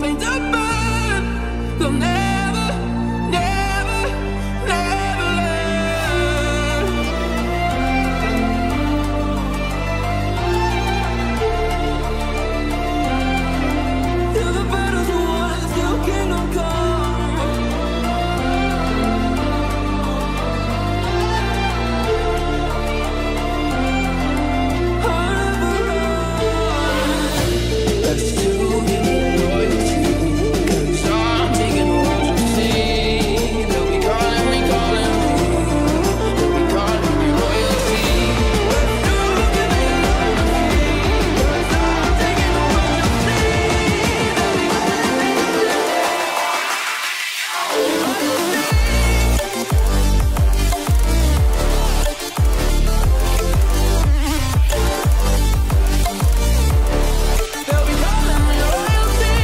flames are burned, they'll never, never, never learn. Till the battle's won, still kingdom come. Let's do it, loyalty. 'Cause I'm taking what you see. They'll be calling me, calling me. They'll be calling me royalty. Let's do it, loyalty. 'Cause I'm taking what you see. They'll be They'll be calling me royalty.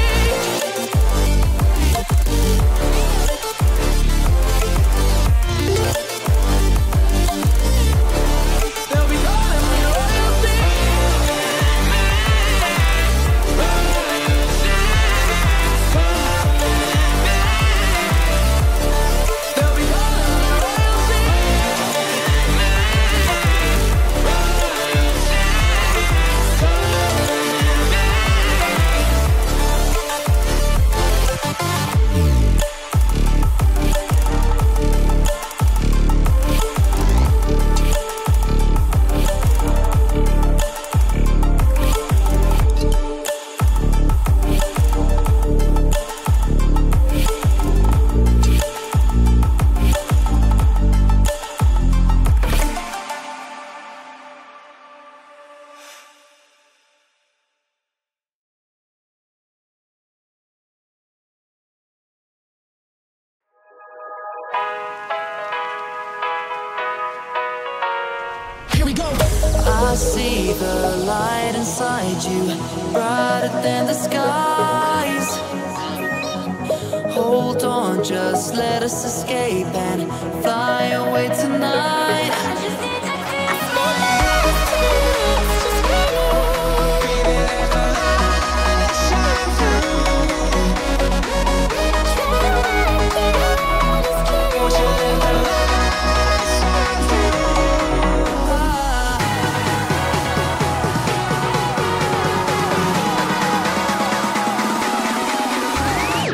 They'll be calling me royalty. They'll be calling me Here we go. I see the light inside you, brighter than the skies. Hold on, just let us escape and fly away tonight.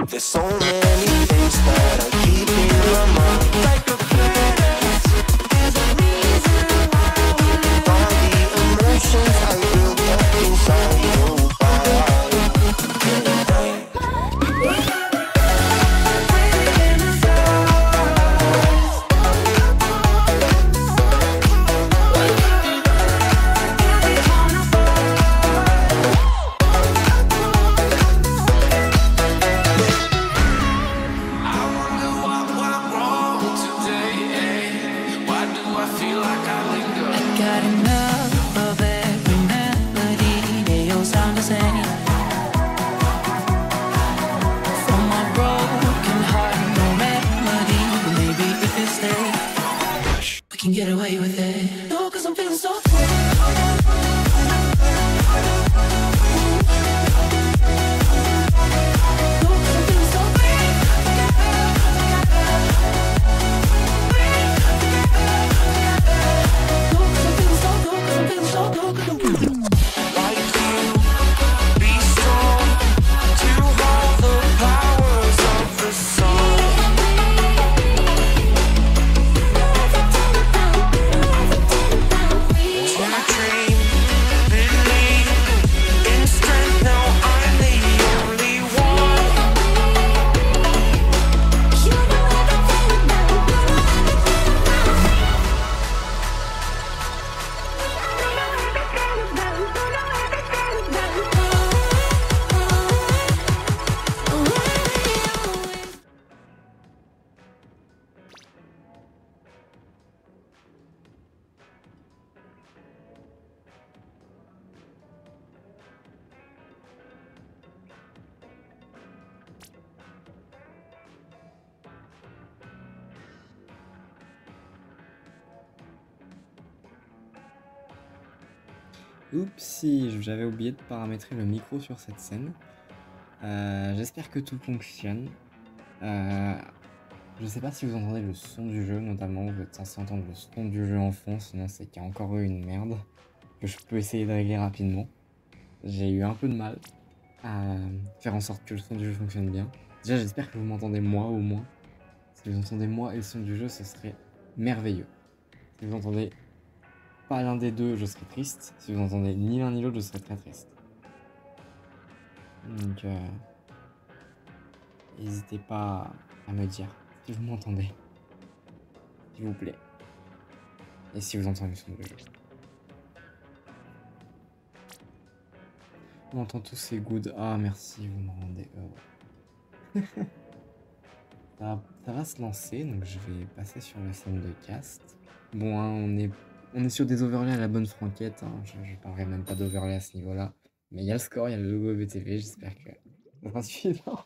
There's so many things that I keep in my mind. Like a planet, there's a reason why we live. All the emotions I built up inside you. Got enough of every melody, they all sound the same. From my broken heart, no remedy. Maybe if you stay, we can get away with it. No, 'cause I'm feeling so free. Oupsie, j'avais oublié de paramétrer le micro sur cette scène. J'espère que tout fonctionne. Je sais pas si vous entendez le son du jeu, notamment vous êtes censé entendre le son du jeu en fond, sinon c'est qu'il y a encore eu une merde que je peux essayer de régler rapidement. J'ai eu un peu de mal à faire en sorte que le son du jeu fonctionne bien. Déjà j'espère que vous m'entendez moi au moins. Si vous entendez moi et le son du jeu, ce serait merveilleux. Si vous entendez pas l'un des deux, je serais triste. Si vous entendez ni l'un ni l'autre, je serais très triste. Donc n'hésitez pas à me dire si vous m'entendez, s'il vous plaît. Et si vous entendez le son du jeu. On entend tous ces good. Ah merci, vous me rendez heureux. Ça va se lancer, donc je vais passer sur la scène de cast. Bon, hein, on est sur des overlays à la bonne franquette, hein. Je parlerai même pas d'overlay à ce niveau-là. Mais il y a le score, il y a le logo BTV, j'espère que ça sera suffisant.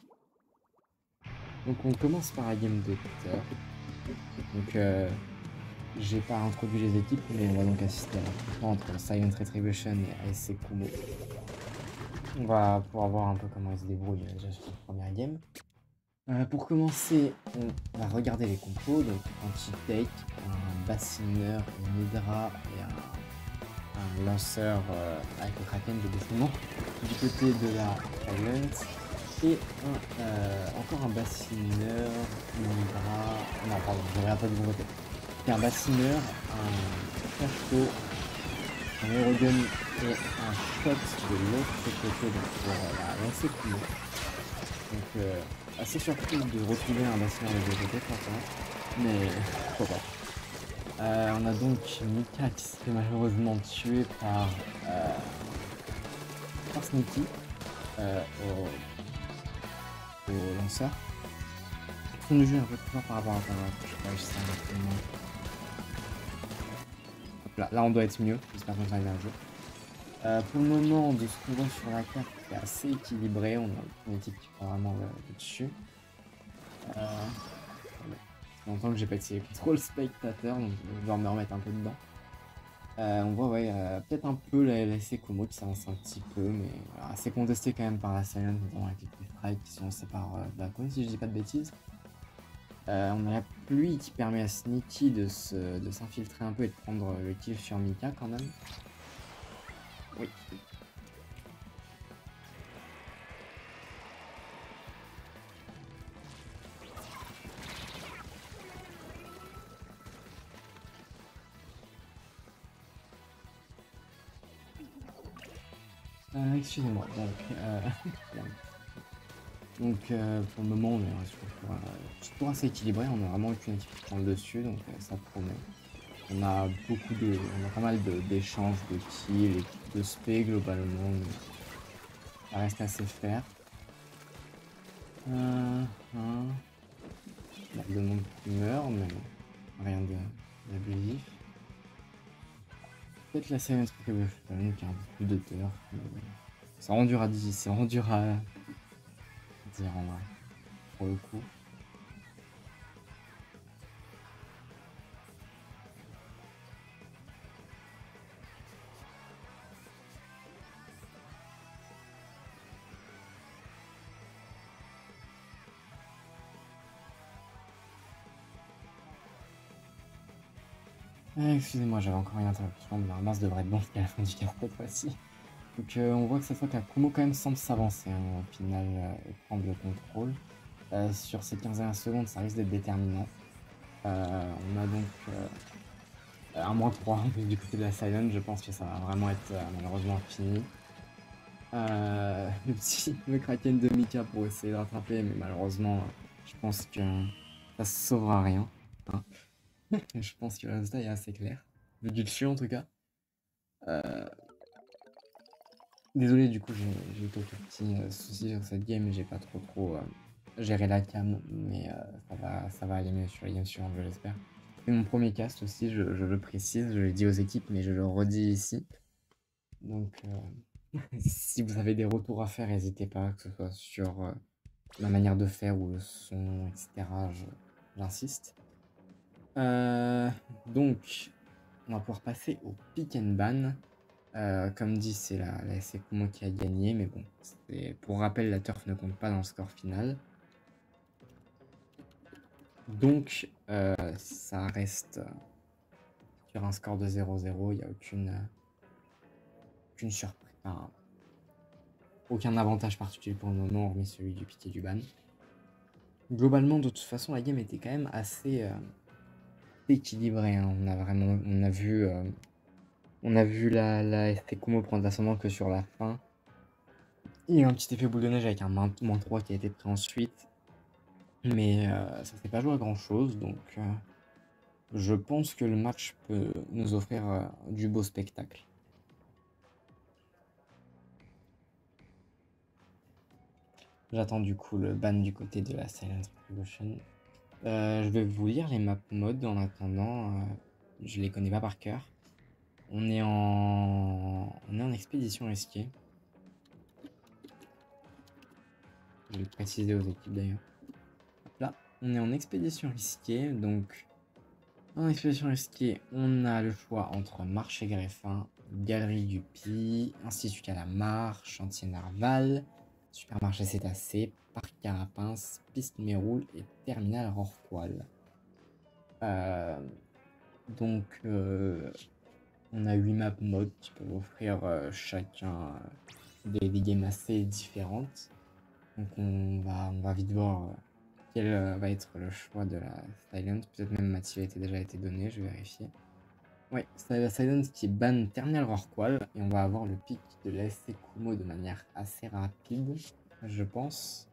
Donc on commence par la game de Peter. Donc j'ai pas introduit les équipes, mais on va donc assister à l'affrontement entre Silent Retribution et ASC Kumo. On va pouvoir voir un peu comment ils se débrouillent déjà sur la première game. Pour commencer, on va regarder les compos, donc un cheat take, un bassineur, une hydra et un lanceur avec le kraken de défoulement du côté de la Silent, et encore un bassineur, une hydra, non pardon, je regarde pas du bon côté, c'est un bassineur, un perso, un aerogun et un shot de l'autre côté, donc pour la lancer plus haut. Donc assez surpris de retrouver un bassineur de deux côtés, forcément, mais pourquoi pas. On a donc Mika qui se fait malheureusement tuer par Sneaky au lanceur. Le son du jeu est un peu plus fort par rapport à ta je sais pas, je sais exactement. Hop là on doit être mieux, j'espère qu'on va arriver à un jeu. Pour le moment, de ce qu'on voit sur la carte, c'est assez équilibré, on a une équipe qui prend vraiment le dessus. Ça fait longtemps que j'ai pas essayé contrôle spectateur, donc je dois me remettre un peu dedans. On voit peut-être un peu la LSC Kumo qui s'avance un petit peu, mais assez contesté quand même par la Silent, notamment avec les coups de strike qui sont lancés par Bakon, si je dis pas de bêtises. On a la pluie qui permet à Sneaky de s'infiltrer un peu et de prendre le kill sur Mika quand même. Oui. Excusez-moi, donc pour le moment on est toujours assez équilibré, on a vraiment qu'une équipe qui prend le dessus, donc ça promet. On a pas mal d'échanges de kills et de spé globalement, donc ça reste assez fair. Il y a de monde qui meurt, mais rien d'abusif. Peut-être la Silent Retribution qui a un peu plus de turf. C'est vraiment dur à dire, c'est vraiment dur à dire en vrai, pour le coup. Excusez-moi, j'avais encore une interruption, mais normalement ça devrait être bon jusqu'à la fin du cast cette fois-ci. Donc on voit que cette fois que la Kumo quand même semble s'avancer hein, au final et prendre le contrôle. Sur ces 15 dernières secondes, ça risque d'être déterminant. On a donc un -3 du côté de la Silent, je pense que ça va vraiment être malheureusement fini. Le Kraken de Mika pour essayer de rattraper, mais malheureusement, je pense que ça sauvera rien. Hein. Je pense que le résultat est assez clair, vu du dessus en tout cas. Désolé, du coup, j'ai eu quelques petits soucis sur cette game et j'ai pas trop géré la cam, mais ça va aller mieux sur les games suivantes, je l'espère. C'est mon premier cast aussi, je le précise, je l'ai dit aux équipes, mais je le redis ici. Donc, si vous avez des retours à faire, n'hésitez pas, que ce soit sur la manière de faire ou le son, etc. J'insiste. Donc, on va pouvoir passer au pick and ban. Comme dit, c'est la SC Kumo qui a gagné, mais bon, pour rappel, la turf ne compte pas dans le score final. Donc, ça reste sur un score de 0-0, il n'y a aucune surprise, enfin, aucun avantage particulier pour le moment, hormis celui du piqué du ban. Globalement, de toute façon, la game était quand même assez équilibrée, hein. On a vu la ST Kumo prendre l'ascendant que sur la fin. Il y a eu un petit effet boule de neige avec un -3 qui a été pris ensuite. Mais ça s'est pas joué à grand chose, donc je pense que le match peut nous offrir du beau spectacle. J'attends du coup le ban du côté de la Silent Retribution. Je vais vous lire les map modes en attendant, je les connais pas par cœur. On est en expédition risquée. Je vais le préciser aux équipes d'ailleurs. Là, on est en expédition risquée, donc en expédition risquée, on a le choix entre marché greffin, galerie du Pi, Institut Calamar, chantier Narval, supermarché cétacé, parc Carapince, piste Méroul et terminal Rorqual. Donc, on a 8 map modes qui peuvent offrir chacun des games assez différentes. Donc on va vite voir quel va être le choix de la Silent. Peut-être même Mathieu a déjà été donné, je vais vérifier. Ouais, c'est la Silent qui ban Terminal Rorqual et on va avoir le pic de la SC Kumo de manière assez rapide, je pense.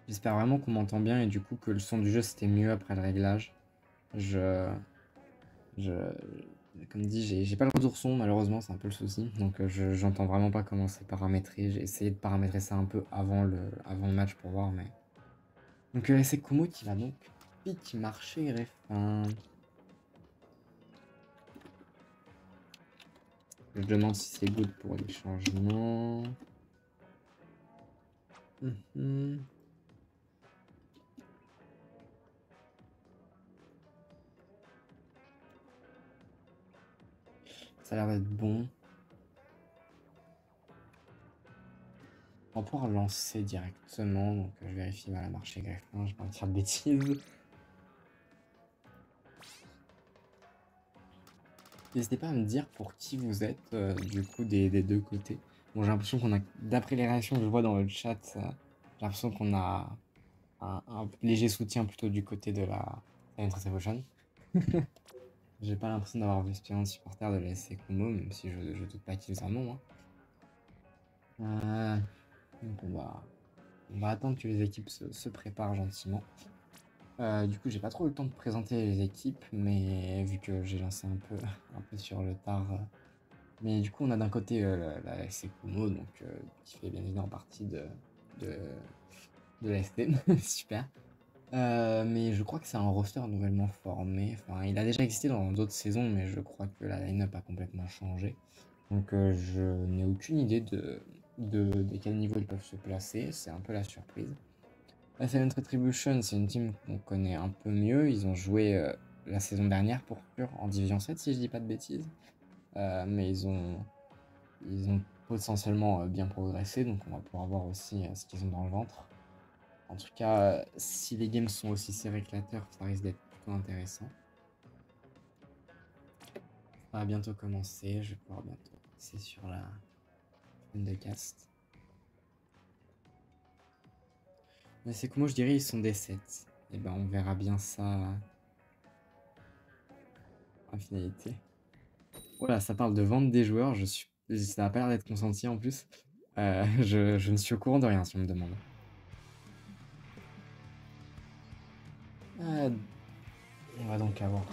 J'espère vraiment qu'on m'entend bien et du coup que le son du jeu c'était mieux après le réglage. Comme dit, j'ai pas le retour son malheureusement, c'est un peu le souci. Donc j'entends vraiment pas comment c'est paramétré. J'ai essayé de paramétrer ça un peu avant le match pour voir, mais. Donc c'est Kumo qui va donc pique marché greffin. Je me demande si c'est good pour les changements. Ça a l'air d'être bon. On va pouvoir lancer directement, donc je vérifie la marché greffin, je vais pas dire de bêtises. N'hésitez pas à me dire pour qui vous êtes, du coup, des deux côtés. Bon, j'ai l'impression qu'on a, d'après les réactions que je vois dans le chat, j'ai l'impression qu'on a un léger soutien plutôt du côté de la Silent Retribution. J'ai pas l'impression d'avoir vu spécialement de supporters de la SC Kumo, même si je doute pas qu'ils en ont. Hein. Donc on va attendre que les équipes se préparent gentiment. Du coup, j'ai pas trop eu le temps de présenter les équipes, mais vu que j'ai lancé un peu sur le tard. Mais du coup, on a d'un côté la SC Kumo, donc, qui fait bien évidemment partie de la ST. Super. Mais je crois que c'est un roster nouvellement formé. Enfin, il a déjà existé dans d'autres saisons, mais je crois que la line-up a complètement changé. Donc je n'ai aucune idée de quel niveau ils peuvent se placer. C'est un peu la surprise. La Silent Retribution, c'est une team qu'on connaît un peu mieux. Ils ont joué la saison dernière pour sûr en Division 7, si je dis pas de bêtises. Mais ils ont potentiellement bien progressé, donc on va pouvoir voir aussi ce qu'ils ont dans le ventre. En tout cas, si les games sont aussi serrés que la turf, ça risque d'être plutôt intéressant. Ça va bientôt commencer, je vais pouvoir bientôt passer sur la scène de cast. Mais c'est comment je dirais, ils sont des 7. Et ben on verra bien ça en finalité. Voilà, ça parle de vente des joueurs, ça n'a pas l'air d'être consenti en plus. Je ne suis au courant de rien si on me demande. On va donc avoir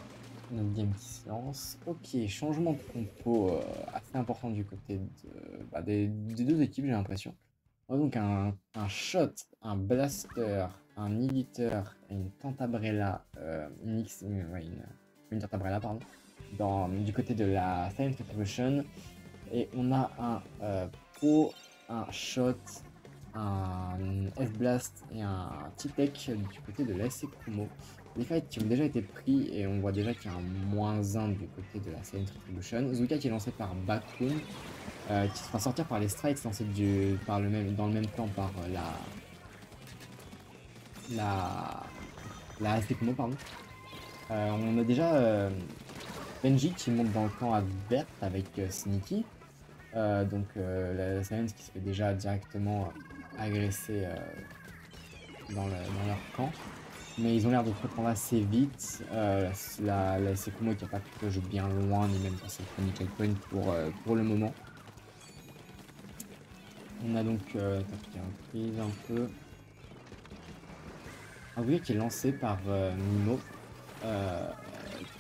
notre game qui se lance. Ok, changement de compo assez important du côté des deux équipes, j'ai l'impression. On a donc un shot, un blaster, un inhibiteur et une Tantabrella, une Tantabrella, pardon, du côté de la Silent Retribution. Et on a un pot, un shot un F-Blast et un T-Tech du côté de l'ASC Kumo. Des fights qui ont déjà été pris et on voit déjà qu'il y a un -1 du côté de la Silent Retribution. Zuka qui est lancé par Bakun, qui se fera sortir par les strikes lancés dans le même temps par la ASC Kumo, pardon. On a déjà Benji qui monte dans le camp adverse avec Sneaky. Donc la Silent qui se fait déjà directement agresser dans leur camp. Mais ils ont l'air de se reprendre assez vite. La Sekumo qui n'a pas pu push bien loin, ni même passer le Nickel Point pour le moment. On a donc qui a reprise un peu. Un bruit qui est lancé par Mimo.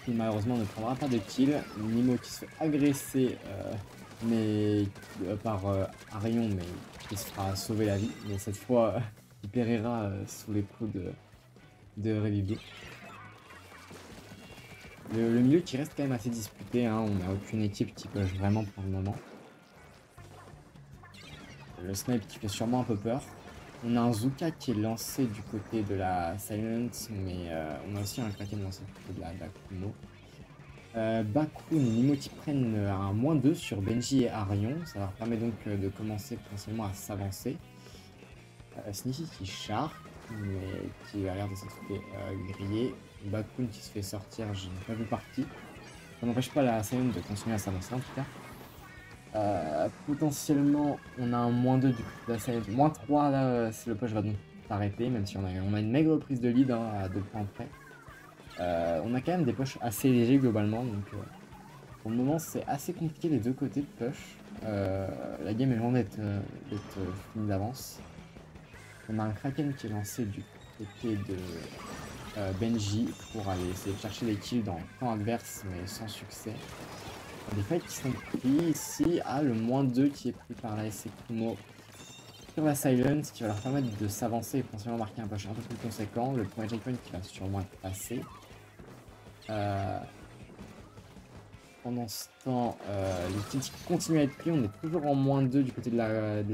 Qui malheureusement ne prendra pas de kill. Mimo qui se fait agresser mais par Arion, mais qui se fera sauver la vie. Mais cette fois, il périra sous les coups de Revivier. Le milieu qui reste quand même assez disputé, hein. On n'a aucune équipe qui push vraiment pour le moment. Le snipe qui fait sûrement un peu peur. On a un Zuka qui est lancé du côté de la Silent, mais on a aussi un Kraken lancé du côté de la Kumo. Bakun et Nimo qui prennent un -2 sur Benji et Arion, ça leur permet donc de commencer potentiellement à s'avancer. Sneaky qui charge, mais qui a l'air de s'être fait griller. Bakun qui se fait sortir, je n'ai pas vu partie. Ça n'empêche pas la Silent de continuer à s'avancer en tout cas. Potentiellement, on a un -2 du coup de la Silent. -3 là, si le push va donc s'arrêter, même si on a une maigre prise de lead hein, à 2 points près. On a quand même des pushs assez légers globalement, donc pour le moment c'est assez compliqué des deux côtés de push. La game est loin d'être finie d'avance. On a un Kraken qui est lancé du côté de Benji pour aller essayer de chercher des kills dans le camp adverse, mais sans succès. Des fights qui sont pris ici à le -2 qui est pris par la SC Kumo sur la Silent, qui va leur permettre de s'avancer et potentiellement marquer un push un peu plus conséquent. Le premier checkpoint qui va sûrement être passé. Pendant ce temps, les kills continuent à être pris. On est toujours en -2 du côté de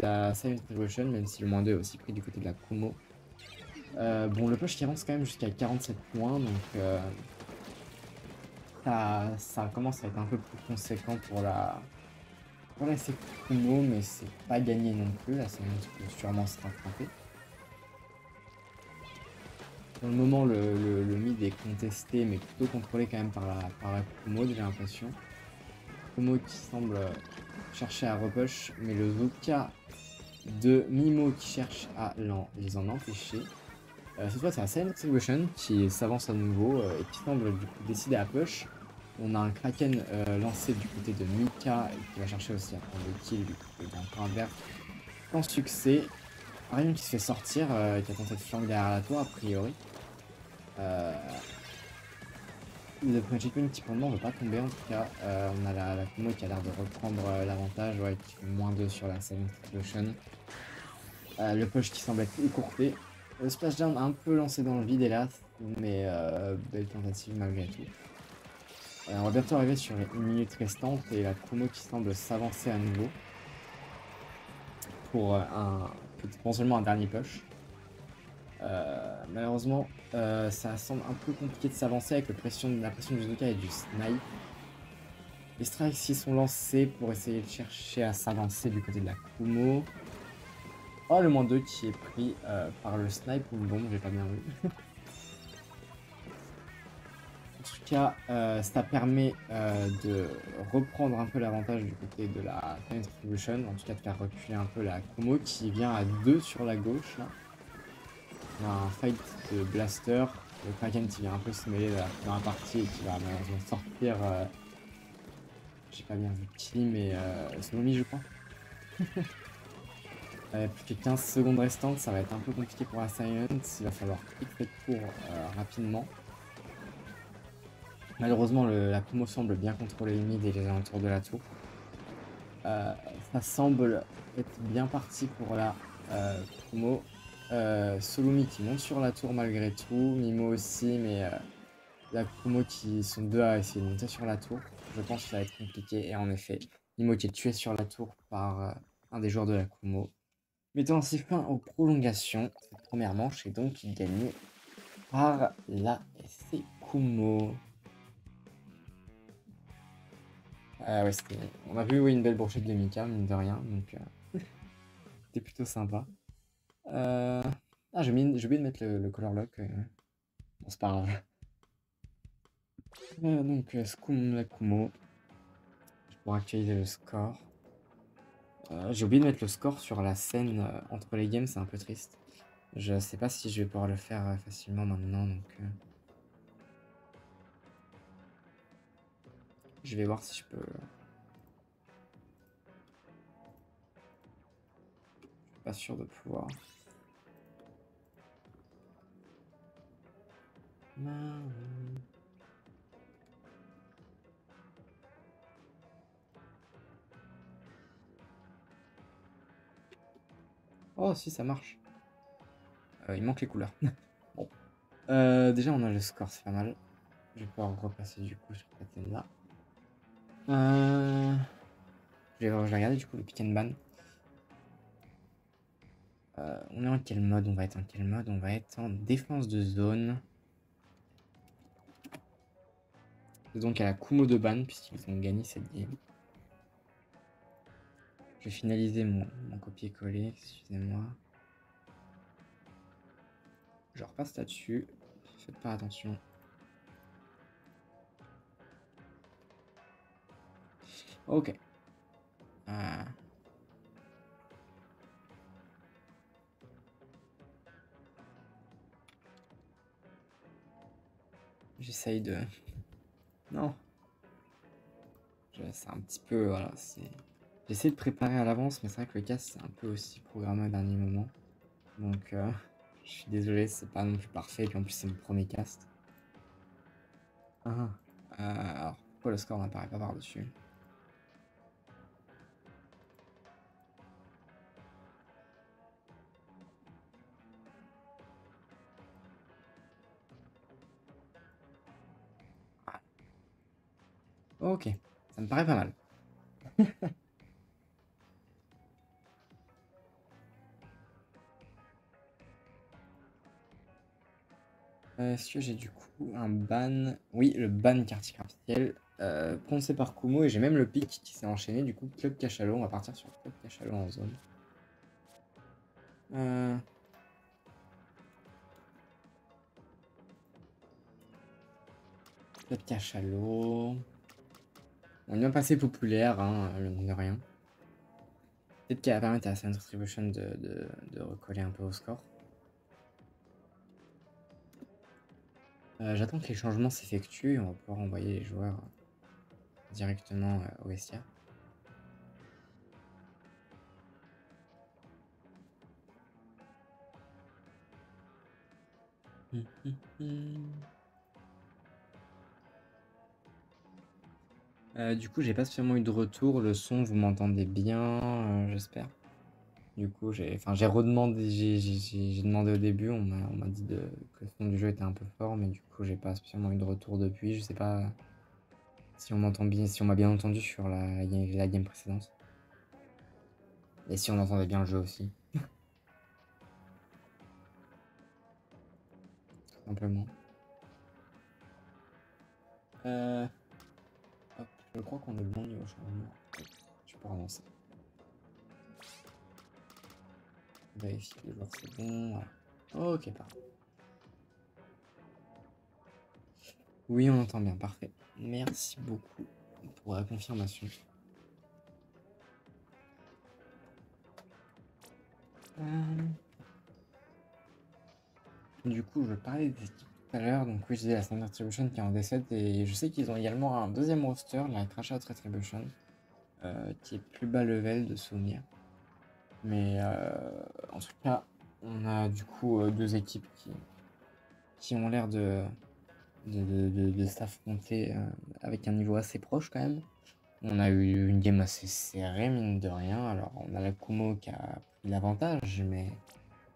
la Silent Revolution, même si le -2 est aussi pris du côté de la Kumo. Bon, le push qui avance quand même jusqu'à 47 points, donc ça commence à être un peu plus conséquent pour la Kumo, mais c'est pas gagné non plus. La Silent peut sûrement se rattraper. Pour le moment, le mid est contesté, mais plutôt contrôlé quand même par la Kumo, j'ai l'impression. Kumo qui semble chercher à repush, mais le Zuka de Mimo qui cherche à les en empêcher. Cette fois, c'est la Silent Retribution qui s'avance à nouveau et qui semble du coup décider à push. On a un Kraken lancé du côté de Mika et qui va chercher aussi à prendre le kill du côté d'un camp adverse. Sans succès. Arion qui se fait sortir, qui a tenté de flanquer derrière la tour a priori. Le premier checkpoint qui pour le moment ne veut pas tomber en tout cas. On a la Kumo qui a l'air de reprendre l'avantage, ouais, qui fait -2 sur la Silent Retribution. Le push qui semble être écourté. Le splashdown un peu lancé dans le vide hélas, mais belle tentative malgré tout. On va bientôt arriver sur les 1 minute restante et la Kumo qui semble s'avancer à nouveau pour potentiellement un dernier push. Malheureusement, ça semble un peu compliqué de s'avancer avec la pression du Zuka et du snipe. Les strikes ici sont lancés pour essayer de chercher à s'avancer du côté de la Kumo. Oh, le -2 qui est pris par le snipe ou une bombe, j'ai pas bien vu. En tout cas, ça permet de reprendre un peu l'avantage du côté de la Silent Retribution, en tout cas de faire reculer un peu la Kumo qui vient à 2 sur la gauche là. On a un fight de blaster, le Kraken qui vient un peu se mêler dans la partie et qui va malheureusement sortir. J'ai pas bien vu qui, mais Sonomi je crois. Plus que 15 secondes restantes, ça va être un peu compliqué pour la Silent, il va falloir quitter le tour rapidement. Malheureusement, la Kumo semble bien contrôler le mid et les alentours de la tour. Ça semble être bien parti pour la Kumo. Solumi qui monte sur la tour malgré tout, Mimo aussi, mais la Kumo qui sont deux à essayer de monter sur la tour. Je pense que ça va être compliqué, et en effet, Mimo qui est tué sur la tour par un des joueurs de la Kumo. Mettant ainsi fin aux prolongations. Cette première manche est donc gagnée par la SC Kumo. Ouais, on a vu oui, une belle brochette de Mika, mine de rien, donc c'était plutôt sympa. Ah, j'ai oublié de mettre le color lock. Bon, c'est pas grave. Donc, Scum Kumo. Pour actualiser le score. J'ai oublié de mettre le score sur la scène entre les games, c'est un peu triste. Je sais pas si je vais pouvoir le faire facilement maintenant, donc je vais voir si je peux. Je suis pas sûr de pouvoir. Oh si, ça marche. Il manque les couleurs. Bon. Déjà on a le score, c'est pas mal. Je vais pouvoir repasser du coup sur cette scène là. Je vais regarder du coup le pick and ban. On est en quel mode? On va être en quel mode? On va être en défense de zone. C'est donc à la Kumo de ban puisqu'ils ont gagné cette game. Je vais finaliser mon copier-coller, excusez-moi. Je repasse là-dessus. Faites pas attention. Ok. J'essaye de... Non. C'est un petit peu... Voilà, c'est... J'essaie de préparer à l'avance, mais c'est vrai que le cast, c'est un peu aussi programmé au dernier moment. Donc, je suis désolé, c'est pas non plus parfait. Et puis en plus, c'est mon premier cast. Alors, pourquoi le score n'apparaît pas par-dessus? Ok, ça me paraît pas mal. Est-ce que j'ai du coup un ban? Oui, le ban quartier gratte-ciel, poncé par Kumo, et j'ai même le pic qui s'est enchaîné. Du coup, Club Cachalot, on va partir sur Club Cachalot en zone. Club Cachalot. On est bien passé populaire, hein, le mine de rien. Peut-être qu'elle va permettre à la Silent Retribution de recoller un peu au score. J'attends que les changements s'effectuent et on va pouvoir envoyer les joueurs directement au vestiaire. Du coup, j'ai pas spécialement eu de retour. Le son, vous m'entendez bien, j'espère. Du coup, j'ai redemandé, j'ai demandé au début, on m'a dit que le son du jeu était un peu fort, mais du coup, j'ai pas spécialement eu de retour depuis. Je sais pas si on m'entend bien, si on m'a bien entendu sur la game précédente. Et si on entendait bien le jeu aussi. Tout simplement. Hop, je crois qu'on est bon niveau changement. Je peux relancer. Vérifier les joueurs, c'est bon. Voilà. Ok, parfait. Oui, on entend bien, parfait. Merci beaucoup pour la confirmation. Du coup, je parlais des équipes tout à l'heure. Donc, oui, je disais la Silent Retribution qui est en D7. Et je sais qu'ils ont également un deuxième roster, la Crash Out Retribution, qui est plus bas level de souvenir. Mais en tout cas, on a du coup deux équipes qui ont l'air de s'affronter avec un niveau assez proche quand même. On a eu une game assez serrée, mine de rien. Alors, on a la Kumo qui a pris l'avantage, mais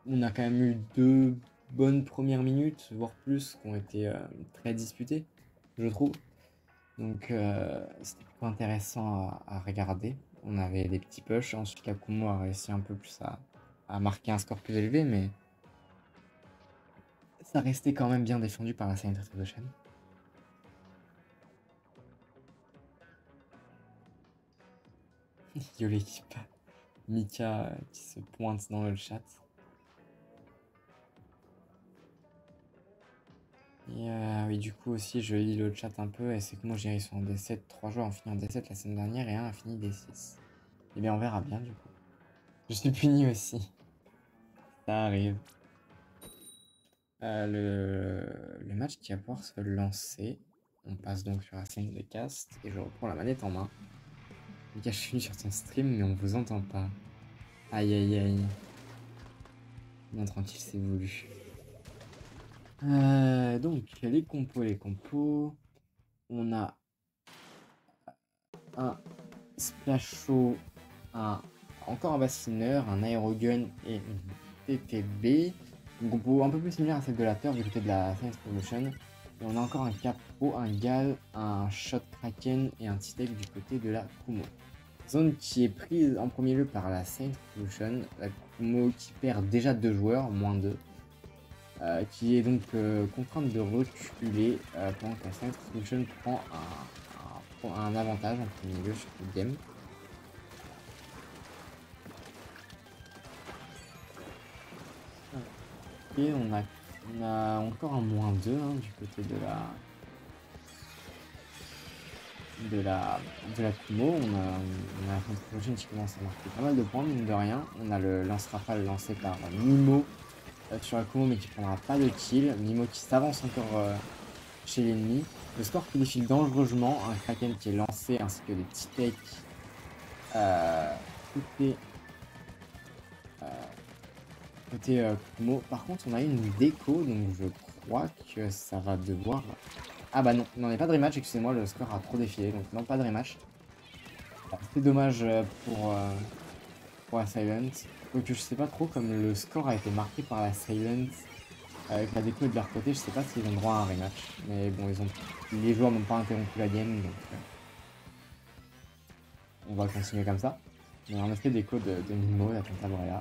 on a quand même eu deux bonnes premières minutes, voire plus, qui ont été très disputées, je trouve. Donc, c'était plutôt intéressant à regarder. On avait des petits pushs. Ensuite, la Kumo a réussi un peu plus à à marquer un score plus élevé, mais ça restait quand même bien défendu par la Saint Retribution. Yo l'équipe. Mika qui se pointe dans le chat. Et oui, du coup aussi, je lis le chat un peu, et c'est que moi ils sont en D7, 3 joueurs ont fini en D7 la semaine dernière, et un a fini D6. Eh bien, on verra bien, du coup. Je suis puni aussi. Ça arrive. Le match qui va pouvoir se lancer. On passe donc sur la scène de cast, et je reprends la manette en main. Mika, je suis venu sur ton stream, mais on vous entend pas. Aïe aïe aïe. Non, tranquille, c'est voulu. Donc, les compos. On a un Splasho, encore un bassineur, un aérogun et une TTB. Une compo un peu plus similaire à celle de la Peur du côté de la Science Promotion. Et on a encore un Capro, un Gal, un Shot Kraken et un T-Tech du côté de la Kumo. Zone qui est prise en premier lieu par la Saint Revolution, la Kumo qui perd déjà 2 joueurs, moins 2, qui est donc contrainte de reculer pendant que la Saint Revolution prend un avantage en premier lieu sur le game. Et on a encore un moins 2 du côté de la Kumo. On a la contre-prochaine qui commence à marquer pas mal de points, mine de rien. On a le lance-rafale lancé par Mimo sur la Kumo, mais qui prendra pas de kill. Mimo qui s'avance encore chez l'ennemi. Le score qui défile dangereusement. Un Kraken qui est lancé, ainsi que des T-Tech côté Kumo. Par contre, on a une déco, donc je crois que ça va devoir... Ah bah non, on n'en est pas de rematch, excusez-moi, le score a trop défilé, donc non, pas de rematch. C'est dommage pour la Silent. Donc je sais pas trop, comme le score a été marqué par la Silent avec la déco de leur côté, je sais pas s'ils ont droit à un rematch. Mais bon, les joueurs n'ont pas interrompu la game, donc on va continuer comme ça. Mais en effet, déco de Mimo, la Cantabria.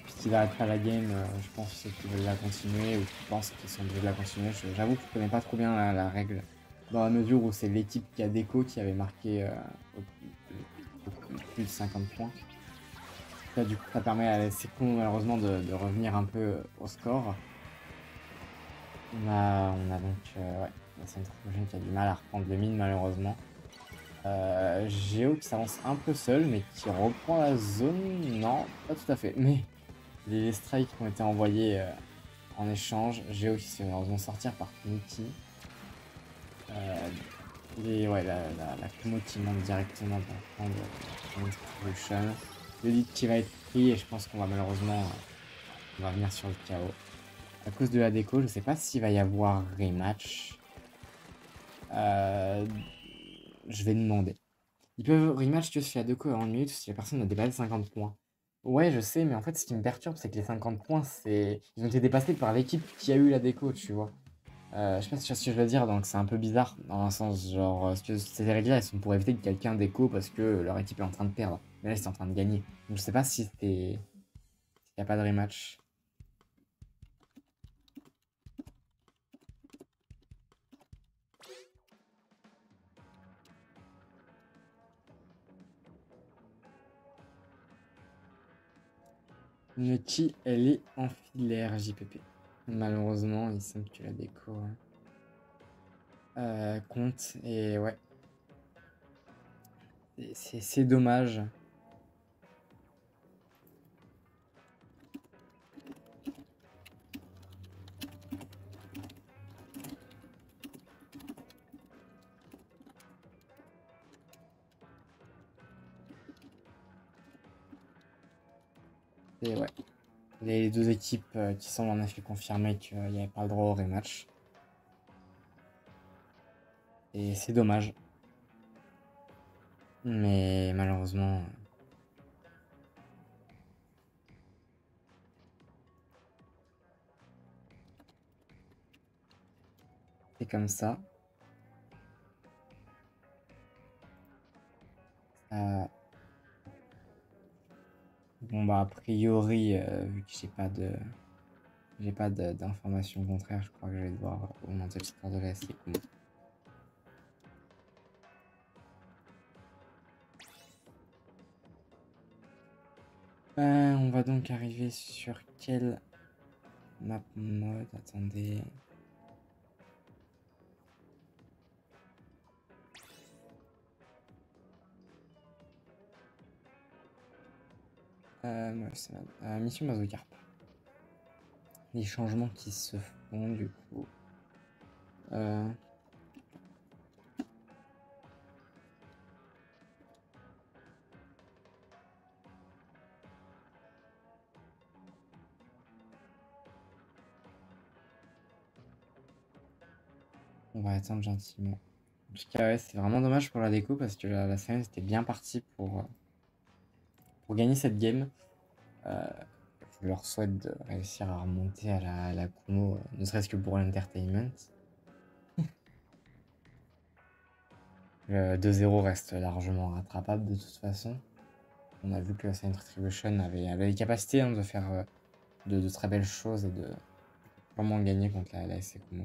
Puisqu'il arrêtera la game, je pense qu'ils veulent la continuer, ou qu'ils pensent qu'ils sont obligés de la continuer. J'avoue que je connais pas trop bien la règle, dans la mesure où c'est l'équipe qui a déco qui avait marqué plus de 50 points. Là, du coup, ça permet à Seco malheureusement de revenir un peu au score. On a donc ouais, la Central qui a du mal à reprendre le mine malheureusement. Géo qui s'avance un peu seul, mais qui reprend la zone. Non, pas tout à fait. Mais les strikes qui ont été envoyés en échange. Géo qui se fait malheureusement sortir par Niki. Et ouais, la Kumo qui monte directement dans le camp de Distribution. Le lead qui va être pris, et je pense qu'on va malheureusement on va venir sur le KO. À cause de la déco, je sais pas s'il va y avoir rematch. Je vais demander. Ils peuvent rematch que si la déco est en minute si la personne a dépassé 50 points. Ouais, je sais, mais en fait, ce qui me perturbe, c'est que les 50 points, ils ont été dépassés par l'équipe qui a eu la déco, tu vois. Je sais pas si tu vois ce que je veux dire, donc c'est un peu bizarre, dans un sens, genre, ces règles-là, elles sont pour éviter que quelqu'un déco parce que leur équipe est en train de perdre. Mais là, ils sont en train de gagner. Donc je sais pas si s'il n'y a pas de rematch. Nuki, elle est en filaire, JPP. Malheureusement, il semble que la déco compte, et ouais. C'est dommage. Et ouais. Les deux équipes qui semblent en effet confirmer qu'il n'y avait pas le droit au rematch. Et c'est dommage. Mais malheureusement... c'est comme ça. a priori, vu que j'ai pas d'informations contraires, je crois que je vais devoir augmenter le score de la SC Kumo. On va donc arriver sur quel map mode? Attendez. Ouais, Mission Mazocarp. Les changements qui se font du coup. On va attendre gentiment. En tout cas, ouais, c'est vraiment dommage pour la déco parce que la scène était bien partie pour gagner cette game. Je leur souhaite de réussir à remonter à la Kumo, ne serait-ce que pour l'entertainment. Le 2-0 reste largement rattrapable de toute façon. On a vu que Silent Retribution avait les capacités de faire de très belles choses et de vraiment gagner contre la SC Kumo.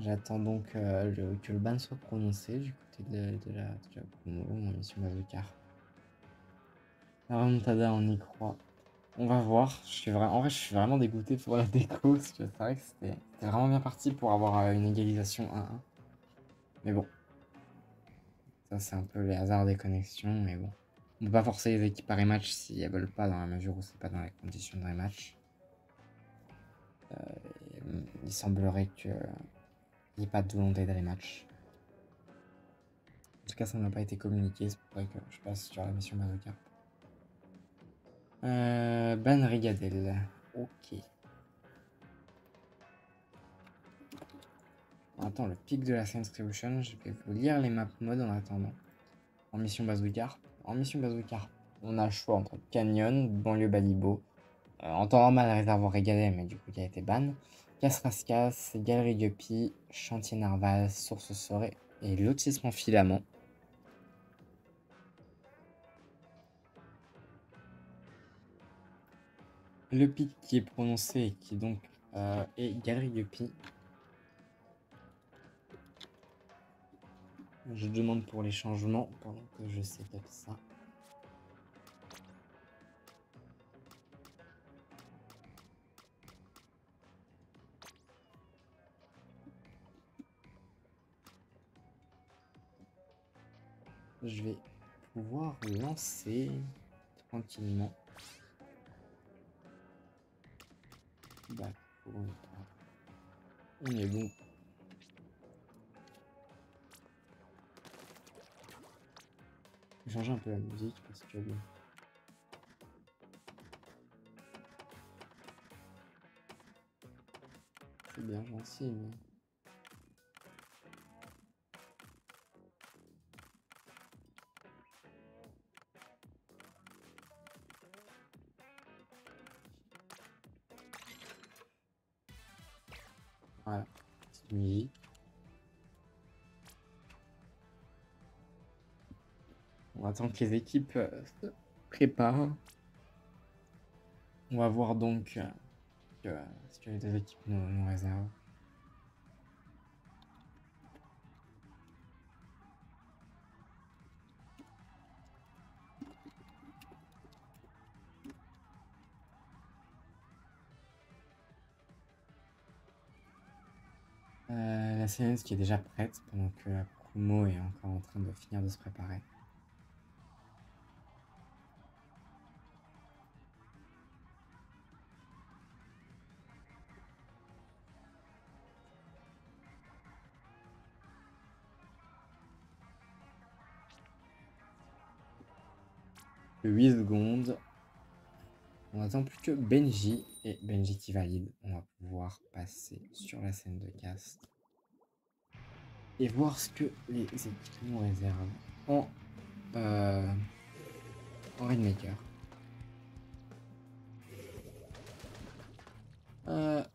J'attends donc que le ban soit prononcé du côté de la Kumo en mission Mazocarp. La remontada, on y croit. On va voir. En vrai, je suis vraiment dégoûté pour la déco parce que c'est vrai que c'était vraiment bien parti pour avoir une égalisation 1-1. Mais bon. Ça, c'est un peu les hasards des connexions. Mais bon. On peut pas forcer les équipes à rematch si elles veulent pas, dans la mesure où c'est pas dans les conditions de rematch. Il semblerait qu'il n'y ait pas de volonté de rematch. En tout cas, ça n'a pas été communiqué. C'est pour ça que je passe sur la mission Mazocarp. Ban Rigadel. Ok. Attends, le pic de la Silent Retribution, je vais vous lire les map modes en attendant. En mission Mazocarp. En mission Mazocarp, on a le choix entre Canyon, Banlieue Balibo, en temps normal Réservoir Régalé, mais du coup qui a été ban, Casse-Rascasse, Galerie Guppy, Chantier Narval, Source Sorée et Lotissement Filament. Le pic qui est prononcé et qui donc est Galerie Guppy. Je demande pour les changements pendant que je setup ça. Je vais pouvoir lancer tranquillement. Bah, on est bon. Je vais changer un peu la musique parce que bon. C'est bien gentil, mais. Voilà, petite musique. On attend que les équipes se préparent. On va voir donc ce que les deux équipes nous réservent. La CNS qui est déjà prête pendant que la Kumo est encore en train de finir de se préparer. Le 8 secondes. On attend plus que Benji et Benji qui valide. On va pouvoir passer sur la scène de cast. et voir ce que les équipes nous réservent en Rainmaker.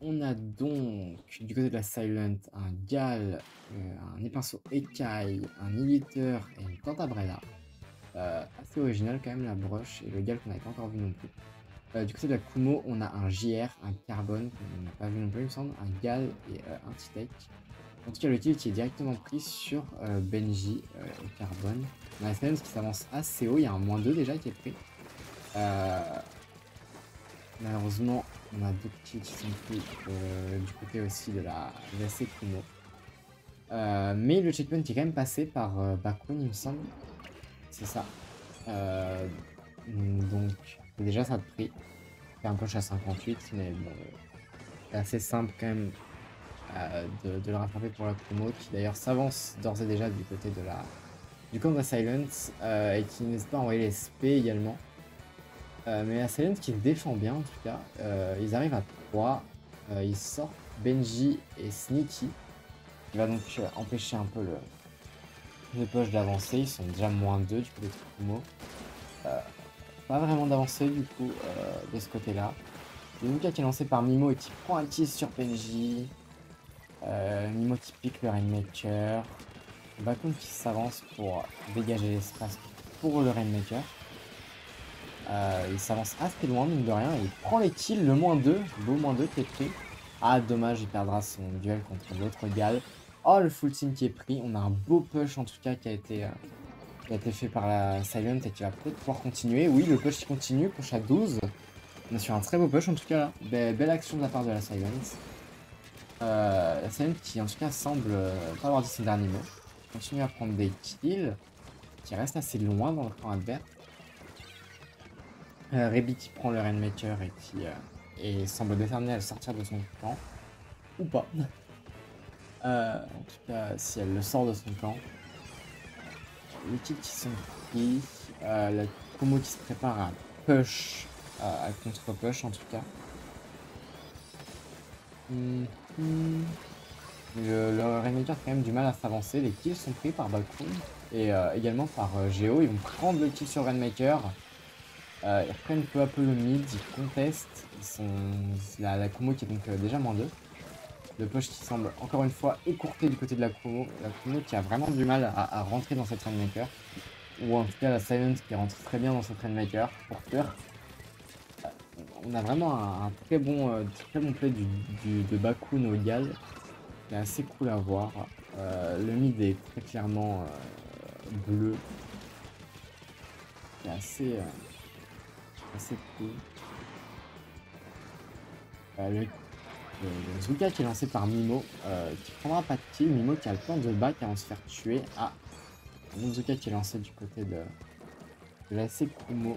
On a donc du côté de la Silent un Gal, un Épinceau Écaille, un Éditeur et une Cantabrella. Assez original quand même la broche et le Gal qu'on n'avait pas encore vu non plus. Du côté de la Kumo, on a un JR, un Carbone qu'on n'a pas vu non plus il me semble, un Gal et un T-Tech. En tout cas le kill qui est directement pris sur Benji et Carbone. On a la Silent qui s'avance assez haut, il y a un -2 déjà qui est pris. Malheureusement, on a d'autres kills qui sont pris du côté aussi de la VC Kumo. Mais le checkpoint est quand même passé par Bakun, il me semble. C'est ça. Donc, déjà ça de prix. C'est un push à 58, mais bon, c'est assez simple quand même de le rattraper pour la Kumo, qui d'ailleurs s'avance d'ores et déjà du côté de du camp de la Silence et qui n'hésite pas à envoyer les SP également. Mais la Silent qui se défend bien en tout cas, ils arrivent à 3, ils sortent Benji et Sneaky, qui va donc empêcher un peu le push d'avancer, ils sont déjà -2 du côté de Kumo. Pas vraiment d'avancer du coup de ce côté là. Luka qui est lancé par Mimo et qui prend un kill sur Benji. Mimo qui pique le Rainmaker. Bakun qui s'avance pour dégager l'espace pour le Rainmaker. Il s'avance assez loin, mine de rien, et il prend les kills, le -2, beau -2 qui est pris. Ah, dommage, il perdra son duel contre l'autre Gal. Oh, le full team qui est pris. On a un beau push en tout cas qui a été fait par la Silent et qui va peut-être pouvoir continuer. Oui, le push qui continue, push à 12. On est sur un très beau push en tout cas là. Belle action de la part de la Silent. La Silent qui en tout cas semble pas avoir dit son dernier mot. Continue à prendre des kills, qui reste assez loin dans le camp adverse. Rebi qui prend le Rainmaker et qui semble déterminé à le sortir de son camp. Ou pas. En tout cas, si elle le sort de son camp. Les kills qui sont pris. La Kumo qui se prépare à push. À contre-push en tout cas. Le Rainmaker a quand même du mal à s'avancer. Les kills sont pris par Bakun et également par Géo. Ils vont prendre le kill sur Rainmaker. Ils reprennent peu à peu le mid, ils contestent. La Kumo qui est donc déjà -2. Le push qui semble encore une fois écourté du côté de la Kumo. La Kumo qui a vraiment du mal à rentrer dans cette Rainmaker. Ou en tout cas la Silent qui rentre très bien dans cette Rainmaker pour peur. On a vraiment un très bon play de Bakun au Gal. C'est assez cool à voir. Le mid est très clairement bleu. C'est assez cool. Le Zuka qui est lancé par Mimo, qui prendra pas de kill. Mimo qui a le temps de back avant de se faire tuer. Ah, un autre Zuka qui est lancé du côté de la Sekumo.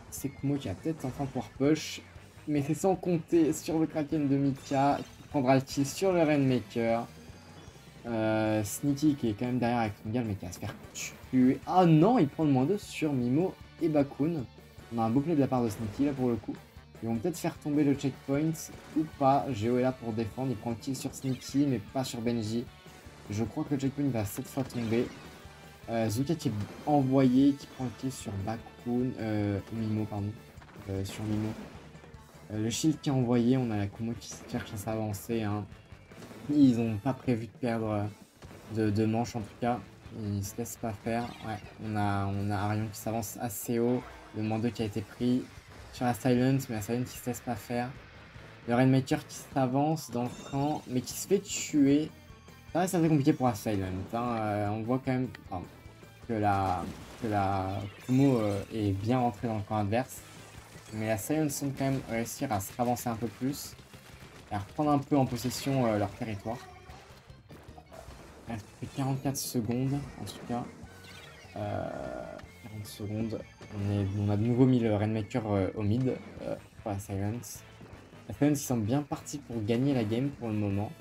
Sekumo qui a peut-être enfin pouvoir push, mais c'est sans compter sur le Kraken de Mika qui prendra le kill sur le Rainmaker. Sneaky qui est quand même derrière avec son gal mais qui va se faire tuer. Ah non, il prend le -2 sur Mimo et Bakun. On a un beau play de la part de Sneaky là pour le coup. Ils vont peut-être faire tomber le checkpoint ou pas. Géo est là pour défendre, il prend le kill sur Sneaky mais pas sur Benji. Je crois que le checkpoint va cette fois tomber. Zuka qui est envoyé, qui prend le kill sur Bakun, Mimo pardon, sur Mimo. Le shield qui est envoyé, on a la Kumo qui cherche à s'avancer. Hein. Ils n'ont pas prévu de perdre de manche en tout cas. Ils se laissent pas faire. Ouais, on a Arion qui s'avance assez haut. Le -2 qui a été pris sur la Silence, mais la Silence qui se laisse pas faire. Le Rainmaker qui s'avance dans le camp, mais qui se fait tuer. Ça reste assez compliqué pour la Silence. Hein. On voit quand même que la Kumo est bien rentrée dans le camp adverse. Mais la Silence semble quand même réussir à se ravancer un peu plus. Et à reprendre un peu en possession leur territoire. Il reste plus que 44 secondes en tout cas. 40 secondes. On a de nouveau mis le Rainmaker au mid pour la Silence. La Silence semble bien partie pour gagner la game pour le moment.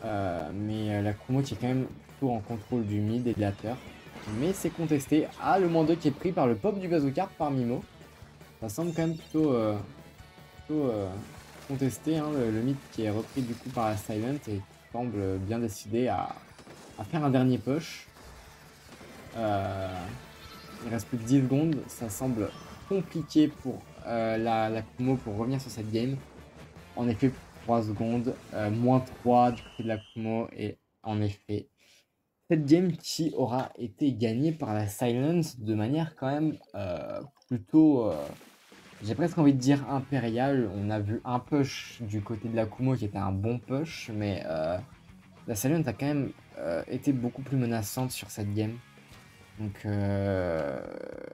Mais la Kumo qui est quand même plutôt en contrôle du mid et de la terre. Mais c'est contesté. Ah, le -2 qui est pris par le pop du bazooka par Mimo. Ça semble quand même plutôt contesté. Hein, le mid qui est repris du coup par la Silent et semble bien décidé à faire un dernier push. Il reste plus que 10 secondes. Ça semble compliqué pour la Kumo pour revenir sur cette game. En effet, 3 secondes, moins 3 du côté de la Kumo. Et en effet, cette game qui aura été gagnée par la Silence de manière quand même plutôt, j'ai presque envie de dire impériale. On a vu un push du côté de la Kumo qui était un bon push, mais la Silence a quand même été beaucoup plus menaçante sur cette game. Donc,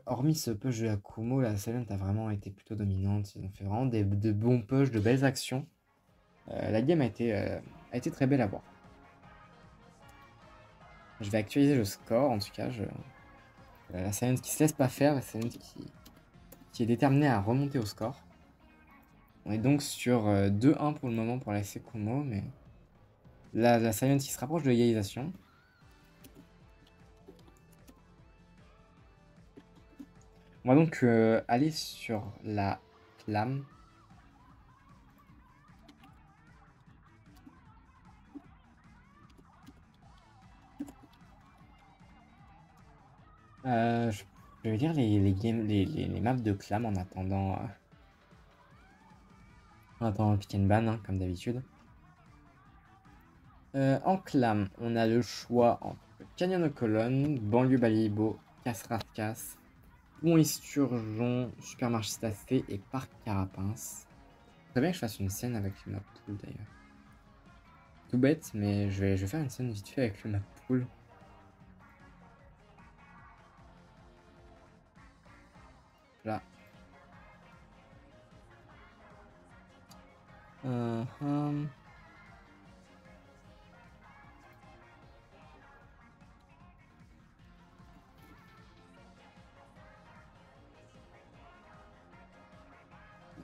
hormis ce push de la Kumo, la Silent a vraiment été plutôt dominante. Ils ont fait vraiment de bons pushs, de belles actions. La game a été très belle à voir. Je vais actualiser le score, en tout cas. La Silent qui se laisse pas faire, la Silent qui est déterminée à remonter au score. On est donc sur 2-1 pour le moment pour la Kumo, mais la Silent qui se rapproche de l'égalisation. On va donc aller sur la Clam. Je vais lire les maps de Clam en attendant le pick and ban, hein, comme d'habitude. En Clam, on a le choix entre Canyon aux Colonnes, Banlieue Balibo, Casse-Rascasse, Pont Esturgeon, Supermarché Stacé et Parc Carapince. Très bien que je fasse une scène avec le map pool d'ailleurs. Tout bête, mais je vais faire une scène vite fait avec le map pool. Là.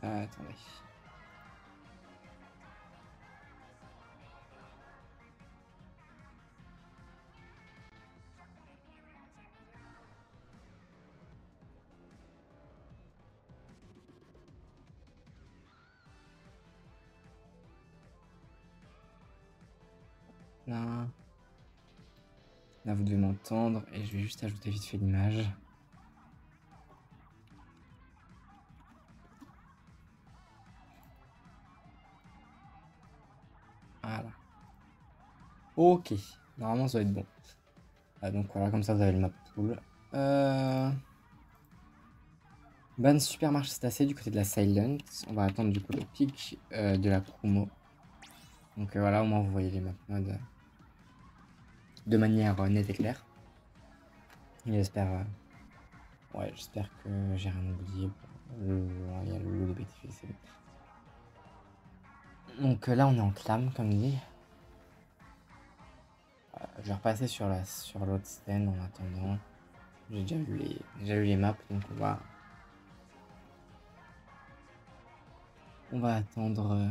Attendez. Là. Là, vous devez m'entendre et je vais juste ajouter vite fait l'image. Voilà. Ok. Normalement, ça va être bon. Donc voilà, comme ça, vous avez le map pool. Ban Supermarché Stacé du côté de la Silent. On va attendre du coup le pic de la Kumo. Donc voilà, au moins vous voyez les map modes de manière nette et claire. Et j'espère j'espère que j'ai rien oublié. Il y a le logo de BTV, c'est bon. Donc là on est en clam comme dit. Je vais repasser sur l'autre stand en attendant. J'ai déjà vu les maps, donc on va attendre